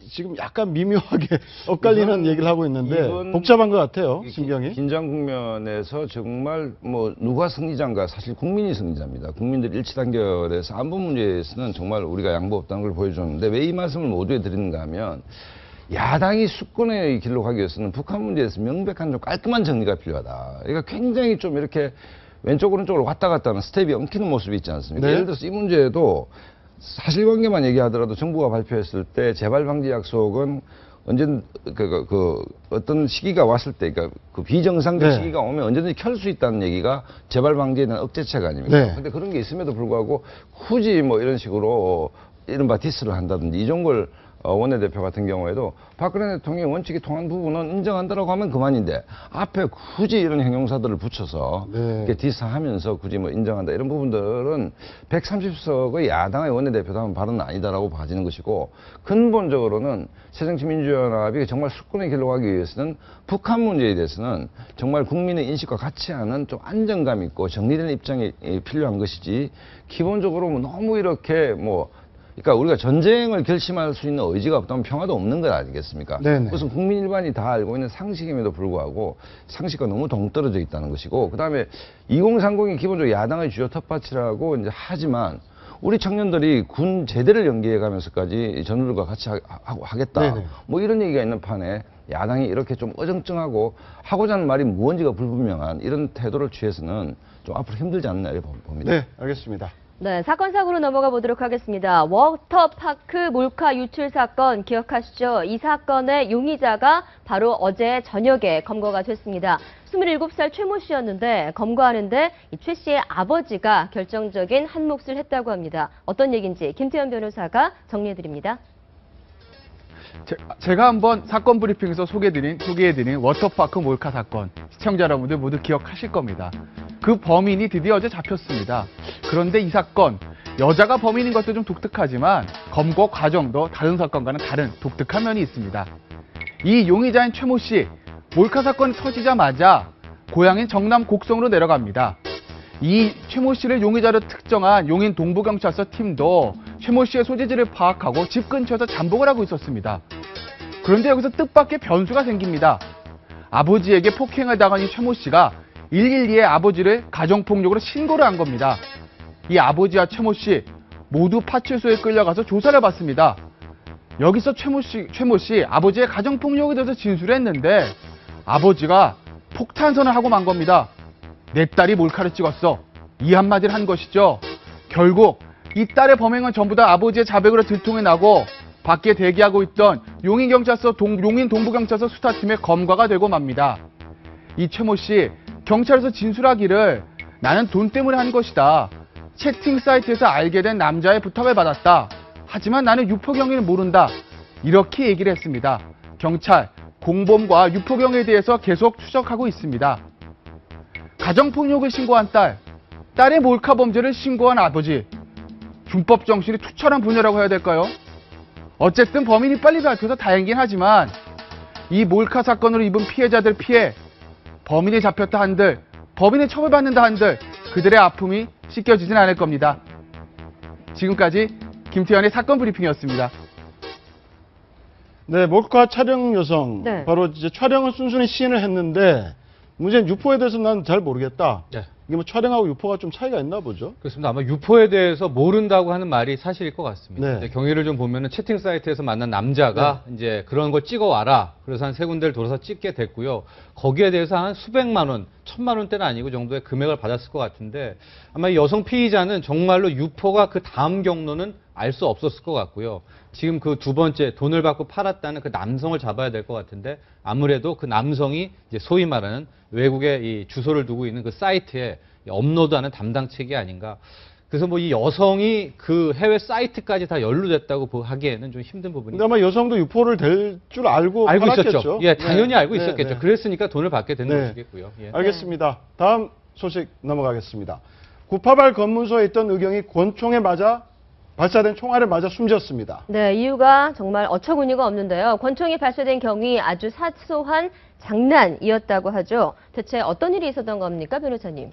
지금 약간 미묘하게 엇갈리는 얘기를 하고 있는데 복잡한 것 같아요, 심경이. 긴장 국면에서 정말 누가 승리자인가 사실 국민이 승리자입니다. 국민들 일치 단결해서 안보 문제에서는 정말 우리가 양보 없다는 걸 보여줬는데 왜 이 말씀을 모두에 드리는가 하면 야당이 수권의 길로 가기 위해서는 북한 문제에서 명백한 좀 깔끔한 정리가 필요하다. 그러니까 굉장히 좀 이렇게 왼쪽 오른쪽으로 왔다 갔다 하는 스텝이 엉키는 모습이 있지 않습니까? 예를 들어서 이 문제에도 사실관계만 얘기하더라도 정부가 발표했을 때 재발 방지 약속은 언제든 어떤 시기가 왔을 때, 그러니까 그 비정상적 시기가 오면 언제든지 켤 수 있다는 얘기가 재발 방지에 대한 억제책 아닙니까? 근데 그런 게 있음에도 불구하고 굳이 이런 식으로 이른바 디스를 한다든지 이종걸 원내대표 같은 경우에도 박근혜 대통령이 원칙이 통한 부분은 인정한다라고 하면 그만인데 앞에 굳이 이런 형용사들을 붙여서 이렇게 디스하면서 굳이 인정한다 이런 부분들은 130석의 야당의 원내대표도 하면 발언은 아니다라고 봐지는 것이고 근본적으로는 새정치민주연합이 정말 수권의 길로 가기 위해서는 북한 문제에 대해서는 정말 국민의 인식과 같이 하는 좀 안정감 있고 정리된 입장이 필요한 것이지 기본적으로 너무 이렇게 그러니까 우리가 전쟁을 결심할 수 있는 의지가 없다면 평화도 없는 것 아니겠습니까? 그것은 국민 일반이 다 알고 있는 상식임에도 불구하고 상식과 너무 동떨어져 있다는 것이고 그다음에 2030이 기본적으로 야당의 주요 텃밭이라고 이제 하지만 우리 청년들이 군 제대를 연기해 가면서까지 전우들과 같이 하겠다. 이런 얘기가 있는 판에 야당이 이렇게 좀 어정쩡하고 하고자 하는 말이 무언지가 불분명한 이런 태도를 취해서는 좀 앞으로 힘들지 않나 이렇게 봅니다. 네, 알겠습니다. 네, 사건 사고로 넘어가 보도록 하겠습니다. 워터파크 몰카 유출 사건 기억하시죠? 이 사건의 용의자가 바로 어제 저녁에 검거가 됐습니다. 27살 최모 씨였는데 검거하는데 이 최 씨의 아버지가 결정적인 한 몫을 했다고 합니다. 어떤 얘기인지 김태현 변호사가 정리해드립니다. 제가 한번 사건 브리핑에서 소개해드린 워터파크 몰카 사건 시청자 여러분들 모두 기억하실 겁니다. 그 범인이 드디어 어제 잡혔습니다. 그런데 이 사건 여자가 범인인 것도 좀 독특하지만 검거 과정도 다른 사건과는 다른 독특한 면이 있습니다. 이 용의자인 최모 씨 몰카 사건이 터지자마자 고향인 정남 곡성으로 내려갑니다. 이 최모 씨를 용의자로 특정한 용인 동부경찰서 팀도 최모 씨의 소재지를 파악하고 집 근처에서 잠복을 하고 있었습니다. 그런데 여기서 뜻밖의 변수가 생깁니다. 아버지에게 폭행을 당한 이 최모 씨가 112에 아버지를 가정폭력으로 신고를 한 겁니다. 이 아버지와 최모 씨 모두 파출소에 끌려가서 조사를 받습니다. 여기서 최모 씨 아버지의 가정폭력에 대해서 진술했는데 아버지가 폭탄선을 하고 만 겁니다. 내 딸이 몰카를 찍었어. 이 한마디를 한 것이죠. 결국 이 딸의 범행은 전부 다 아버지의 자백으로 들통이 나고 밖에 대기하고 있던 용인 동부경찰서 수사팀의 검거가 되고 맙니다. 이 최모 씨 경찰에서 진술하기를 나는 돈 때문에 한 것이다. 채팅 사이트에서 알게 된 남자의 부탁을 받았다. 하지만 나는 유포 경위를 모른다. 이렇게 얘기를 했습니다. 경찰 공범과 유포경에 대해서 계속 추적하고 있습니다. 가정폭력을 신고한 딸, 딸의 몰카 범죄를 신고한 아버지. 준법 정신이 투철한 분야라고 해야 될까요? 어쨌든 범인이 빨리 밝혀서 다행이긴 하지만 이 몰카 사건으로 입은 피해자들 피해, 범인이 잡혔다 한들, 범인이 처벌받는다 한들 그들의 아픔이 씻겨지진 않을 겁니다. 지금까지 김태현의 사건 브리핑이었습니다. 네, 몰카 촬영 여성. 네. 바로 이제 촬영은 순순히 시인을 했는데 문제는 유포에 대해서 난 잘 모르겠다. 네. 이게 뭐 촬영하고 유포가 좀 차이가 있나 보죠? 그렇습니다. 아마 유포에 대해서 모른다고 하는 말이 사실일 것 같습니다. 네. 근데 경위를 좀 보면은 채팅 사이트에서 만난 남자가 이제 그런 걸 찍어 와라. 그래서 한 세 군데를 돌아서 찍게 됐고요. 거기에 대해서 한 수백만 원, 1,000만 원대는 아니고 정도의 금액을 받았을 것 같은데 아마 이 여성 피의자는 정말로 유포가 그 다음 경로는 알 수 없었을 것 같고요. 지금 그 두 번째 돈을 받고 팔았다는 그 남성을 잡아야 될 것 같은데 아무래도 그 남성이 이제 소위 말하는 외국에 이 주소를 두고 있는 그 사이트에 업로드하는 담당 책이 아닌가. 그래서 뭐 이 여성이 그 해외 사이트까지 다 연루됐다고 하기에는 좀 힘든 부분이. 근데 아마 여성도 유포를 될 줄 알고 팔았겠죠. 있었죠. 예, 당연히 네. 알고 네, 있었겠죠. 네. 그랬으니까 돈을 받게 되는 네. 것이겠고요. 예. 알겠습니다. 다음 소식 넘어가겠습니다. 구파발 검문소에 있던 의경이 권총에 맞아 발사된 총알을 맞아 숨졌습니다. 네, 이유가 정말 어처구니가 없는데요. 권총이 발사된 경위 아주 사소한 장난이었다고 하죠. 대체 어떤 일이 있었던 겁니까, 변호사님?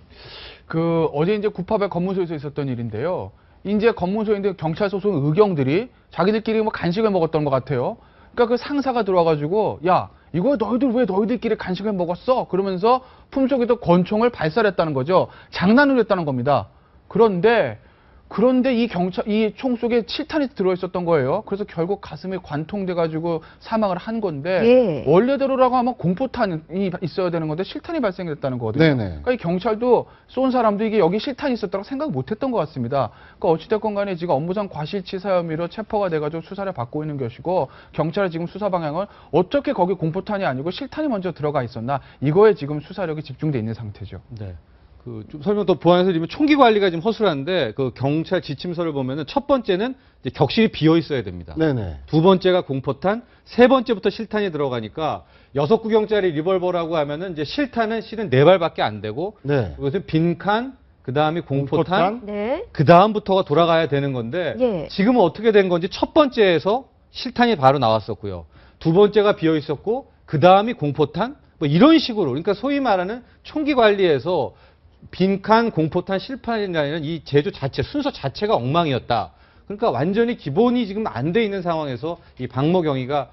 어제 이제 구파발 검문소에서 있었던 일인데요. 이제 검문소인데 경찰 소속 의경들이 자기들끼리 뭐 간식을 먹었던 것 같아요. 그러니까 그 상사가 들어와가지고 야 이거 너희들 왜 너희들끼리 간식을 먹었어? 그러면서 품속에서 권총을 발사했다는 거죠. 장난을 했다는 겁니다. 그런데 이 총 속에 7탄이 들어있었던 거예요. 그래서 결국 가슴에 관통돼가지고 사망을 한 건데 원래대로라고 하면 공포탄이 있어야 되는 건데 실탄이 발생했다는 거거든요. 네네. 그러니까 이 경찰도 쏜 사람도 이게 여기 실탄이 있었다고 생각 못했던 것 같습니다. 그러니까 어찌됐건 간에 지금 업무상 과실치사 혐의로 체포가 돼가지고 수사를 받고 있는 것이고 경찰의 지금 수사 방향은 어떻게 거기 공포탄이 아니고 실탄이 먼저 들어가 있었나 이거에 지금 수사력이 집중돼 있는 상태죠. 네. 좀 설명 더 보완해서 드리면 총기 관리가 지금 허술한데 그 경찰 지침서를 보면은 첫 번째는 이제 격실이 비어 있어야 됩니다. 네네. 두 번째가 공포탄, 세 번째부터 실탄이 들어가니까 6구경짜리 리볼버라고 하면은 이제 실탄은 실은 4발밖에 안 되고 그것은 빈칸, 그 다음에 공포탄, 그 다음부터가 돌아가야 되는 건데 지금은 어떻게 된 건지 첫 번째에서 실탄이 바로 나왔었고요. 두 번째가 비어 있었고 그 다음이 공포탄, 뭐 이런 식으로 그러니까 소위 말하는 총기 관리에서 빈칸, 공포탄, 실탄이라는 이 제조 자체, 순서 자체가 엉망이었다. 그러니까 완전히 기본이 지금 안 돼 있는 상황에서 이 박모경위가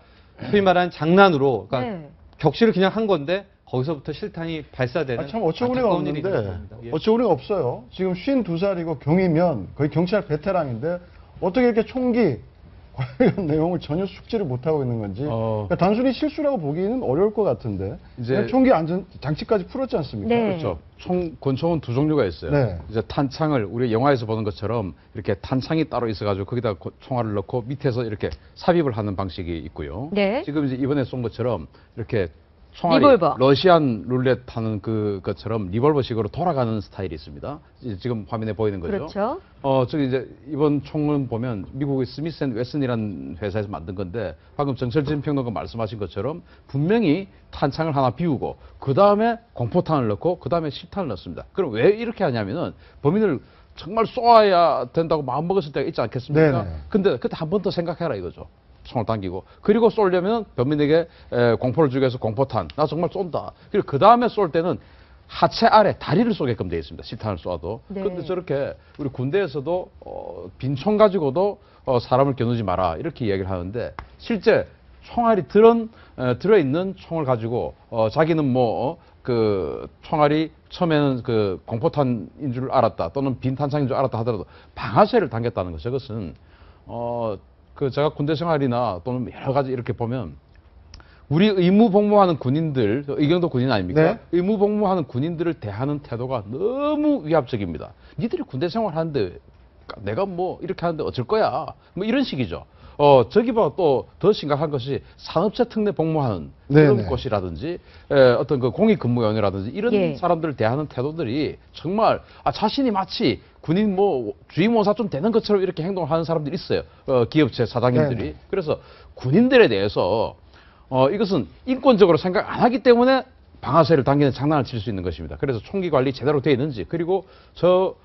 소위 말하는 장난으로, 그러니까 격실을 그냥 한 건데 거기서부터 실탄이 발사되는. 참 어처구니가 없는데, 어처구니가 없어요. 지금 52살이고 경이면 거의 경찰 베테랑인데 어떻게 이렇게 총기 관련 내용을 전혀 숙지를 못하고 있는 건지 그러니까 단순히 실수라고 보기는 어려울 것 같은데 이제 총기 안전 장치까지 풀었지 않습니까? 그렇죠. 권총은 두 종류가 있어요. 이제 탄창을 우리 영화에서 보는 것처럼 이렇게 탄창이 따로 있어가지고 거기다 총알을 넣고 밑에서 이렇게 삽입을 하는 방식이 있고요. 지금 이제 이번에 쏜 것처럼 이렇게 총알이 리볼버. 러시안 룰렛 하는 그것처럼 리볼버식으로 돌아가는 스타일이 있습니다. 지금 화면에 보이는 거죠. 그렇죠. 저기 이제 이번 총은 보면 미국의 스미스 앤 웨슨이라는 회사에서 만든 건데 방금 정철진 평론가 말씀하신 것처럼 분명히 탄창을 하나 비우고 그 다음에 공포탄을 넣고 그 다음에 실탄을 넣습니다. 그럼 왜 이렇게 하냐면은 범인을 정말 쏘아야 된다고 마음먹었을 때가 있지 않겠습니까? 근데 그때 한 번 더 생각해라 이거죠. 총을 당기고 그리고 쏘려면 범인에게 공포를 주기 위해서 공포탄 나 정말 쏜다. 그리고 그 다음에 쏠 때는 하체 아래 다리를 쏘게끔 되어 있습니다. 실탄을 쏘아도. 그런데 저렇게 우리 군대에서도 빈 총 가지고도 사람을 겨누지 마라 이렇게 이야기를 하는데 실제 총알이 들어있는 총을 가지고 자기는 그 총알이 처음에는 그 공포탄인 줄 알았다 또는 빈 탄창인 줄 알았다 하더라도 방아쇠를 당겼다는 것 저것은 제가 군대 생활이나 또는 여러 가지 이렇게 보면 우리 의무 복무하는 군인들, 의경도 군인 아닙니까? 의무 복무하는 군인들을 대하는 태도가 너무 위압적입니다. 니들이 군대 생활하는데 내가 이렇게 하는데 어쩔 거야? 이런 식이죠. 저기 봐 또 더 심각한 것이 산업체 특례 복무하는 그런 곳이라든지 어떤 그 공익근무원이라든지 이런 사람들을 대하는 태도들이 정말 자신이 마치 군인 주임원사 좀 되는 것처럼 이렇게 행동을 하는 사람들이 있어요. 기업체 사장님들이. 그래서 군인들에 대해서 이것은 인권적으로 생각 안 하기 때문에 방아쇠를 당기는 장난을 칠 수 있는 것입니다. 그래서 총기 관리 제대로 되어 있는지, 그리고 저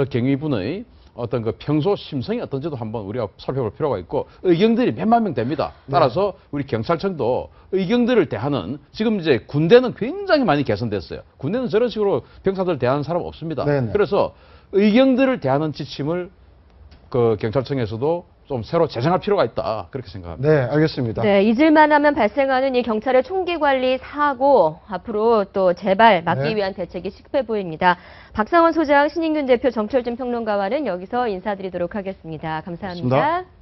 경위분의 어떤 그 평소 심성이 어떤지도 한번 우리가 살펴볼 필요가 있고, 의경들이 몇만 명 됩니다. 따라서 우리 경찰청도 의경들을 대하는, 지금 이제 군대는 굉장히 많이 개선됐어요. 군대는 저런 식으로 병사들 대하는 사람 없습니다. 네네. 그래서 의경들을 대하는 지침을 그 경찰청에서도 좀 새로 제정할 필요가 있다, 그렇게 생각합니다. 네, 알겠습니다. 네, 잊을만 하면 발생하는 이 경찰의 총기 관리 사고, 앞으로 또 재발 막기 네. 위한 대책이 시급해 보입니다. 박상원 소장, 신인균 대표, 정철진 평론가와는 여기서 인사드리도록 하겠습니다. 감사합니다. 고맙습니다.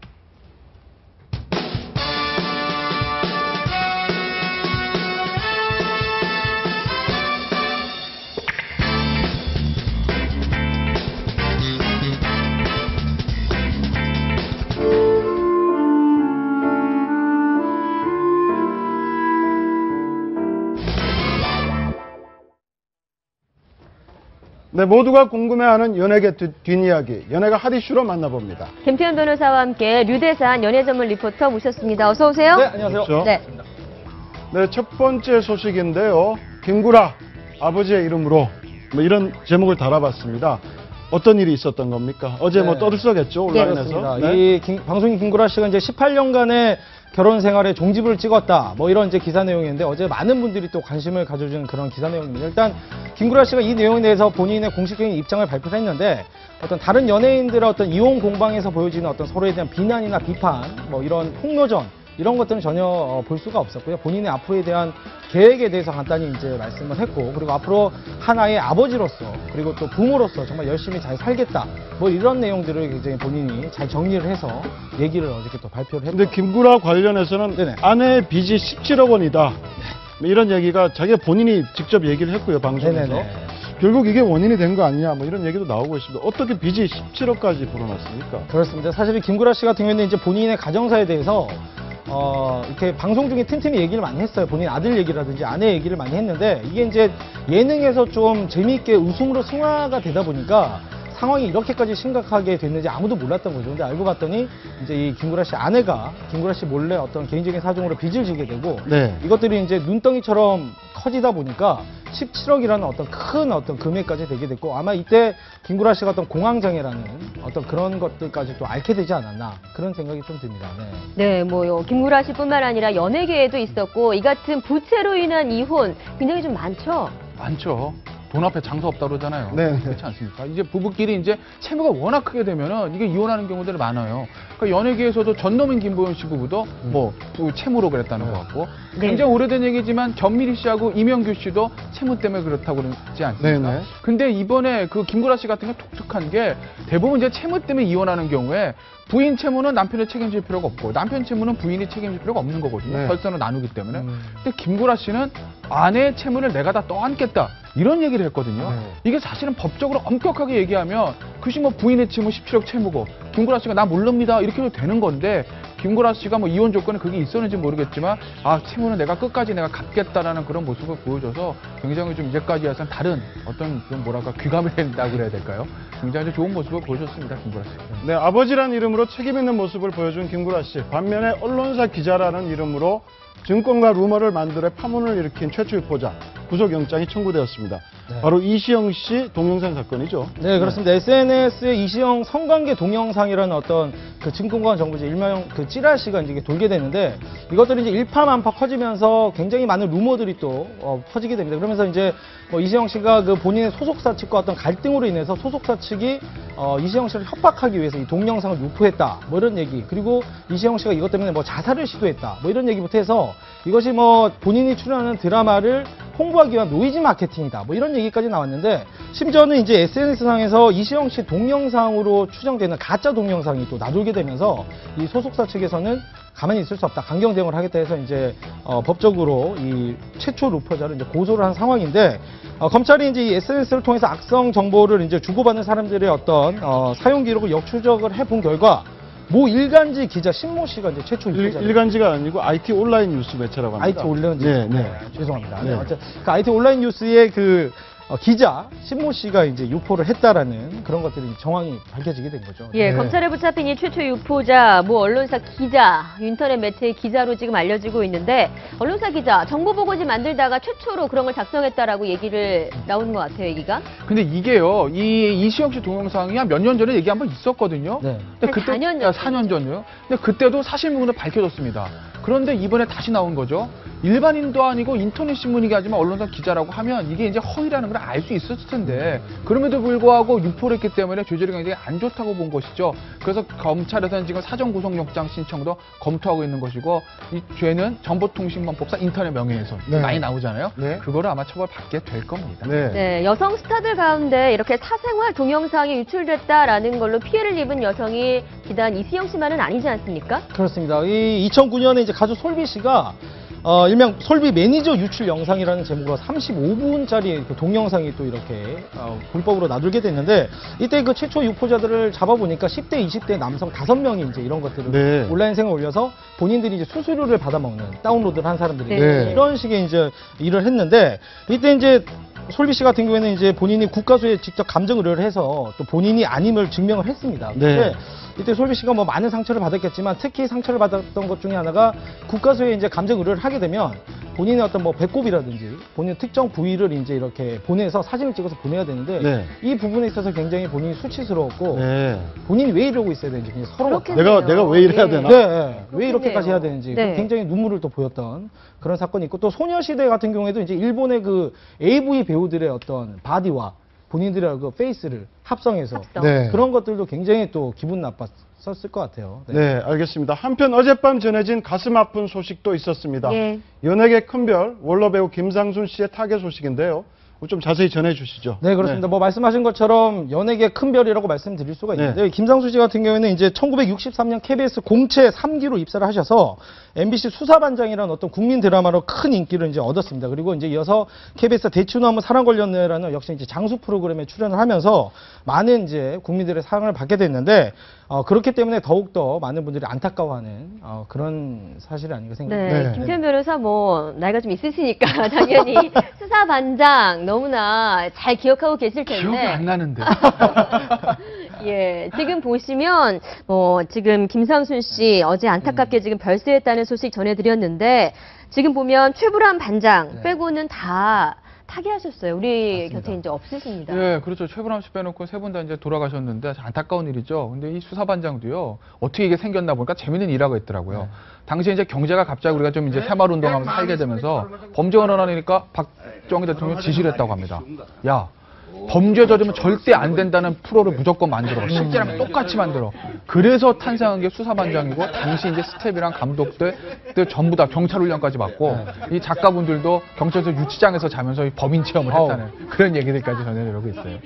네, 모두가 궁금해하는 연예계 뒷이야기, 연예가 핫 이슈로 만나봅니다. 김태현 변호사와 함께 류대산 연예 전문 리포터 모셨습니다. 어서 오세요. 네, 안녕하세요. 그렇죠. 네. 네, 첫 번째 소식인데요. 김구라 아버지의 이름으로 뭐 이런 제목을 달아봤습니다. 어떤 일이 있었던 겁니까? 어제 뭐 떠들썩했죠, 온라인에서. 이 방송인 김구라 씨가 이제 18년간의 결혼 생활에 종집을 찍었다. 뭐 이런 이제 기사 내용인데, 어제 많은 분들이 또 관심을 가져준 그런 기사 내용입니다. 일단 김구라 씨가 이 내용에 대해서 본인의 공식적인 입장을 발표했는데, 어떤 다른 연예인들의 어떤 이혼 공방에서 보여지는 어떤 서로에 대한 비난이나 비판, 뭐 이런 폭로전, 이런 것들은 전혀 볼 수가 없었고요. 본인의 앞으로에 대한 계획에 대해서 간단히 이제 말씀을 했고, 그리고 앞으로 하나의 아버지로서, 그리고 또 부모로서 정말 열심히 잘 살겠다. 뭐 이런 내용들을 굉장히 본인이 잘 정리를 해서 얘기를 어저께 또 발표를 했고. 근데 김구라 관련해서는 아내의 빚이 17억 원이다. 뭐 이런 얘기가 자기가 본인이 직접 얘기를 했고요, 방송에서. 네네네. 결국 이게 원인이 된 거 아니냐, 뭐 이런 얘기도 나오고 있습니다. 어떻게 빚이 17억까지 불어났습니까? 그렇습니다. 사실 김구라 씨 같은 경우에는 이제 본인의 가정사에 대해서 이렇게 방송 중에 틈틈이 얘기를 많이 했어요. 본인 아들 얘기라든지 아내 얘기를 많이 했는데, 이게 이제 예능에서 좀 재미있게 웃음으로 승화가 되다 보니까 상황이 이렇게까지 심각하게 됐는지 아무도 몰랐던 거죠. 근데 알고 봤더니 이제 이 김구라 씨 아내가 김구라 씨 몰래 어떤 개인적인 사정으로 빚을 지게 되고, 네. 이것들이 이제 눈덩이처럼 커지다 보니까 17억이라는 어떤 금액까지 되게 됐고, 아마 이때 김구라 씨가 어떤 공황장애라는 어떤 그런 것들까지 또 앓게 되지 않았나, 그런 생각이 좀 듭니다. 네, 뭐 김구라 씨뿐만 아니라 연예계에도 있었고, 이 같은 부채로 인한 이혼 굉장히 좀 많죠. 많죠. 돈 앞에 장사 없다 그러잖아요. 네. 그렇지 않습니까? 이제 부부끼리 이제 채무가 워낙 크게 되면은 이게 이혼하는 경우들이 많아요. 그러니까 연예계에서도 전노민 김보영 씨 부부도 뭐 채무로 그랬다는 것 같고, 굉장히 오래된 얘기지만 견미리 씨하고 이명규 씨도 채무 때문에 그렇다고 그러지 않습니까? 네네. 근데 이번에 그 김구라 씨 같은 게 독특한 게, 대부분 이제 채무 때문에 이혼하는 경우에 부인 채무는 남편이 책임질 필요가 없고, 남편 채무는 부인이 책임질 필요가 없는 거거든요. 네. 혈선을 나누기 때문에. 근데 김구라 씨는 아내의 채무를 내가 다 떠안겠다, 이런 얘기를 했거든요. 이게 사실은 법적으로 엄격하게 얘기하면 그것이 뭐 부인의 채무 17억 채무고 김구라 씨가 나 모릅니다 이렇게 해도 되는 건데, 김구라 씨가 뭐 이혼 조건에 그게 있었는지 모르겠지만 채무는 내가 끝까지 내가 갚겠다라는 그런 모습을 보여줘서 굉장히 좀 이제까지 와서는 다른 어떤 좀 뭐랄까 귀감이 된다고 그래야 될까요? 굉장히 좋은 모습을 보여줬습니다, 김구라 씨. 네, 아버지란 이름으로 책임 있는 모습을 보여준 김구라 씨. 반면에 언론사 기자라는 이름으로 증권가 루머를 만들어 파문을 일으킨 최초의 포자, 구속영장이 청구되었습니다. 바로 이시영 씨 동영상 사건이죠. 네, 그렇습니다. SNS에 이시영 성관계 동영상이라는 어떤 그 증권관 정보지 일명 그 찌라시가 이제 돌게 되는데, 이것들이 이제 일파만파 커지면서 굉장히 많은 루머들이 또 퍼지게 됩니다. 그러면서 이제 뭐 이시영 씨가 그 본인의 소속사 측과 어떤 갈등으로 인해서 소속사 측이 이시영 씨를 협박하기 위해서 이 동영상을 유포했다, 뭐 이런 얘기, 그리고 이시영 씨가 이것 때문에 뭐 자살을 시도했다, 뭐 이런 얘기부터 해서 이것이 뭐 본인이 출연하는 드라마를 홍보하기 위한 노이즈 마케팅이다, 뭐 이런 얘기까지 나왔는데, 심지어는 이제 SNS상에서 이시영 씨 동영상으로 추정되는 가짜 동영상이 또 나돌게 되면서 이 소속사 측에서는 가만히 있을 수 없다, 강경 대응을 하겠다 해서 이제 법적으로 이 최초 루퍼자를 이제 고소를 한 상황인데, 검찰이 이제 이 SNS를 통해서 악성 정보를 이제 주고받는 사람들의 어떤 사용 기록을 역추적을 해본 결과, 모 일간지 기자 신모 씨가 이제 최초 유포자. 일간지가 아니고 IT 온라인 뉴스 매체라고 합니다. IT 온라인 뉴스. 네, 네. 죄송합니다. 네. 어쨌든 그 IT 온라인 뉴스의 그 기자 신모 씨가 이제 유포를 했다라는 그런 것들이 정황이 밝혀지게 된 거죠. 예, 검찰에 붙잡힌 이 최초 유포자, 모 언론사 기자, 인터넷 매체의 기자로 지금 알려지고 있는데 언론사 기자, 정보 보고지 만들다가 최초로 그런 걸 작성했다라고 얘기를 나오는 것 같아요, 얘기가. 근데 이게요, 이 이시영 씨 동영상이 한 몇 년 전에 얘기 한번 있었거든요. 네. 근데 한 4년 전. 4년 전이요. 근데 그때도 사실무근은 밝혀졌습니다. 그런데 이번에 다시 나온 거죠. 일반인도 아니고 인터넷 신문이긴 하지만 언론사 기자라고 하면 이게 이제 허위라는 걸 알 수 있었을 텐데 그럼에도 불구하고 유포를 했기 때문에 죄질이 굉장히 안 좋다고 본 것이죠. 그래서 검찰에서는 지금 사전 구속영장 신청도 검토하고 있는 것이고 이 죄는 정보통신망법상 인터넷 명예훼손 네. 많이 나오잖아요. 네. 그거를 아마 처벌받게 될 겁니다. 네, 여성 스타들 가운데 이렇게 사생활 동영상이 유출됐다라는 걸로 피해를 입은 여성이 비단 이시영 씨만은 아니지 않습니까? 그렇습니다. 이 2009년에 이제 가수 솔비 씨가 일명 솔비 매니저 유출 영상이라는 제목으로 35분짜리 그 동영상이 또 이렇게 불법으로 나돌게 됐는데 이때 그 최초 유포자들을 잡아보니까 10대, 20대 남성 5명이 이제 이런 것들을 네. 온라인생을 올려서 본인들이 이제 수수료를 받아먹는 다운로드를 한 사람들이 네. 이런 식의 이제 일을 했는데 이때 이제 솔비 씨 같은 경우에는 이제 본인이 국가수에 직접 감정 의뢰를 해서 또 본인이 아님을 증명을 했습니다. 네. 근데 이때 솔비 씨가 뭐 많은 상처를 받았겠지만 특히 상처를 받았던 것 중에 하나가 국가수에 이제 감정 의뢰를 하게 되면 본인의 어떤 뭐 배꼽이라든지 본인 특정 부위를 이제 이렇게 보내서 사진을 찍어서 보내야 되는데 네. 이 부분에 있어서 굉장히 본인이 수치스러웠고 네. 본인이 왜 이러고 있어야 되는지 굉장히 서러워. 내가 왜 이래야 되나? 네, 네. 왜 이렇게까지 해야 되는지 네. 굉장히 눈물을 또 보였던 그런 사건이 있고 또 소녀시대 같은 경우에도 이제 일본의 그 AV 배우들의 어떤 바디와 본인들의 그 페이스를 합성해서 네. 그런 것들도 굉장히 또 기분 나빴었을 것 같아요. 네, 알겠습니다. 한편 어젯밤 전해진 가슴 아픈 소식도 있었습니다. 예. 연예계 큰별 원로 배우 김상순 씨의 타계 소식인데요. 좀 자세히 전해주시죠. 네, 그렇습니다. 뭐 말씀하신 것처럼 연예계 큰 별이라고 말씀드릴 수가 있는데 김상수 씨 같은 경우에는 이제 1963년 KBS 공채 3기로 입사를 하셔서 MBC 수사반장이라는 어떤 국민 드라마로 큰 인기를 이제 얻었습니다. 그리고 이제 이어서 KBS 대추나무 사랑 걸렸네라는 역시 이제 장수 프로그램에 출연을 하면서 많은 이제 국민들의 사랑을 받게 됐는데 그렇기 때문에 더욱더 많은 분들이 안타까워하는 그런 사실이 아닌가 생각합니다. 네, 김태현 변호사 뭐 나이가 좀 있으시니까 당연히 수사반장 너무나 잘 기억하고 계실 텐데. 기억이 안 나는데. 예, 지금 보시면 지금 김상순 씨 어제 안타깝게 지금 별세했다는 소식 전해드렸는데 지금 보면 최불암 반장 빼고는 다 타계하셨어요. 우리 곁에 이제 없으십니다. 네, 그렇죠. 최불암 씨 빼놓고 세 분 다 이제 돌아가셨는데 안타까운 일이죠. 근데 이 수사반장도요, 어떻게 이게 생겼나 보니까 재밌는 일화가 있더라고요. 당시에 이제 경제가 갑자기 우리가 좀 이제 새마을 운동하면서 살게 되면서 범죄가 일어나니까 박정희 대통령이 지시를 했다고 합니다. 야, 범죄 저지르면 절대 안 된다는 프로를 무조건 만들어. 실제랑 똑같이 만들어. 그래서 탄생한 게 수사반장이고 당시 이제 스텝이랑 감독들 전부 다 경찰 훈련까지 받고 이 작가분들도 경찰서 유치장에서 자면서 이 범인 체험을 했다는 그런 얘기들까지 전해드리고 있어요.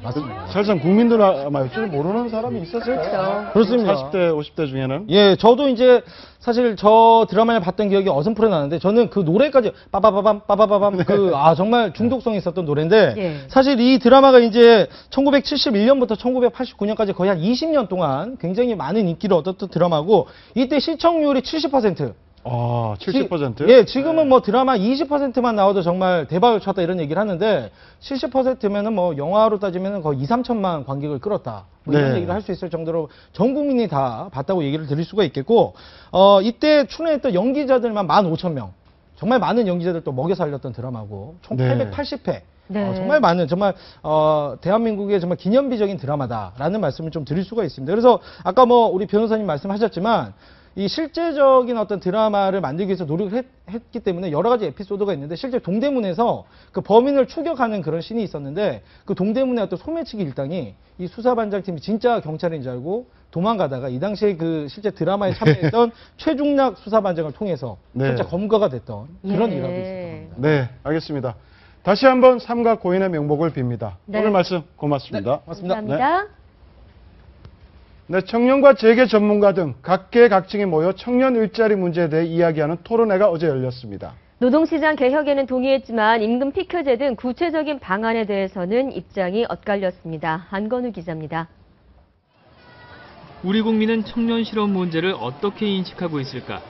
맞습니다. 사실상 국민들 아마 요즘 모르는 사람이 있었어요. 그렇죠. 그렇습니다. 40대, 50대 중에는. 예, 저도 이제 사실 저 드라마를 봤던 기억이 어슴푸레 나는데 저는 그 노래까지 빠바바밤 빠바바밤 정말 중독성이 있었던 노래인데 예. 사실 이 드라마가 이제 1971년부터 1989년까지 거의 한 20년 동안 굉장히 많은 인기를 얻었던 드라마고 이때 시청률이 70%. 70%? 예, 지금은 뭐 드라마 20%만 나와도 정말 대박을 쳤다 이런 얘기를 하는데 70%면은 뭐 영화로 따지면 거의 2, 3천만 관객을 끌었다. 뭐 이런 네. 얘기를 할 수 있을 정도로 전 국민이 다 봤다고 얘기를 드릴 수가 있겠고 이때 출연했던 연기자들만 15,000명. 정말 많은 연기자들 또 먹여 살렸던 드라마고 총 네. 880회. 네. 정말 많은 정말 대한민국의 정말 기념비적인 드라마다라는 말씀을 좀 드릴 수가 있습니다. 그래서 아까 뭐 우리 변호사님 말씀하셨지만 이 실제적인 어떤 드라마를 만들기 위해서 노력을 했기 때문에 여러 가지 에피소드가 있는데 실제 동대문에서 그 범인을 추격하는 그런 씬이 있었는데 그 동대문의 어떤 소매치기 일당이 이 수사반장팀이 진짜 경찰인 줄 알고 도망가다가 이 당시에 그 실제 드라마에 참여했던 최중락 수사반장을 통해서 실제 검거가 됐던 그런 일화도 있습니다. 네, 알겠습니다. 다시 한번 삼가 고인의 명복을 빕니다. 네. 오늘 말씀 고맙습니다. 감사합니다. 네, 청년과 재계 전문가 등 각계각층이 모여 청년 일자리 문제에 대해 이야기하는 토론회가 어제 열렸습니다. 노동시장 개혁에는 동의했지만 임금 피크제 등 구체적인 방안에 대해서는 입장이 엇갈렸습니다. 안건우 기자입니다. 우리 국민은 청년 실업 문제를 어떻게 인식하고 있을까?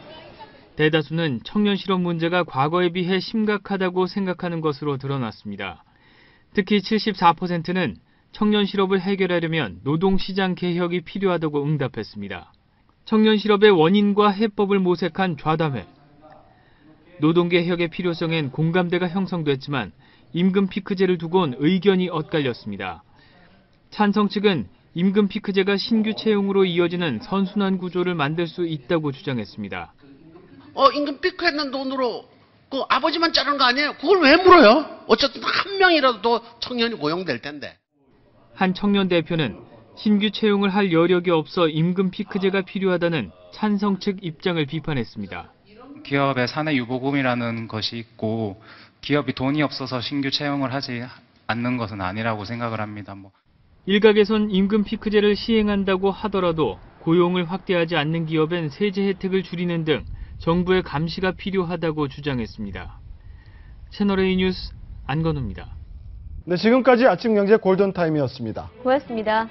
대다수는 청년 실업 문제가 과거에 비해 심각하다고 생각하는 것으로 드러났습니다. 특히 74%는 청년 실업을 해결하려면 노동시장 개혁이 필요하다고 응답했습니다. 청년 실업의 원인과 해법을 모색한 좌담회. 노동개혁의 필요성엔 공감대가 형성됐지만 임금 피크제를 두고는 의견이 엇갈렸습니다. 찬성 측은 임금 피크제가 신규 채용으로 이어지는 선순환 구조를 만들 수 있다고 주장했습니다. 임금 피크했는 돈으로 그 아버지만 자르는 거 아니에요? 그걸 왜 물어요? 어쨌든 한 명이라도 더 청년이 고용될 텐데. 한 청년 대표는 신규 채용을 할 여력이 없어 임금 피크제가 필요하다는 찬성 측 입장을 비판했습니다. 기업의 사내 유보금이라는 것이 있고 기업이 돈이 없어서 신규 채용을 하지 않는 것은 아니라고 생각을 합니다. 일각에선 임금 피크제를 시행한다고 하더라도 고용을 확대하지 않는 기업엔 세제 혜택을 줄이는 등 정부의 감시가 필요하다고 주장했습니다. 채널A 뉴스 안건우입니다. 네, 지금까지 아침 경제 골든타임이었습니다. 고맙습니다.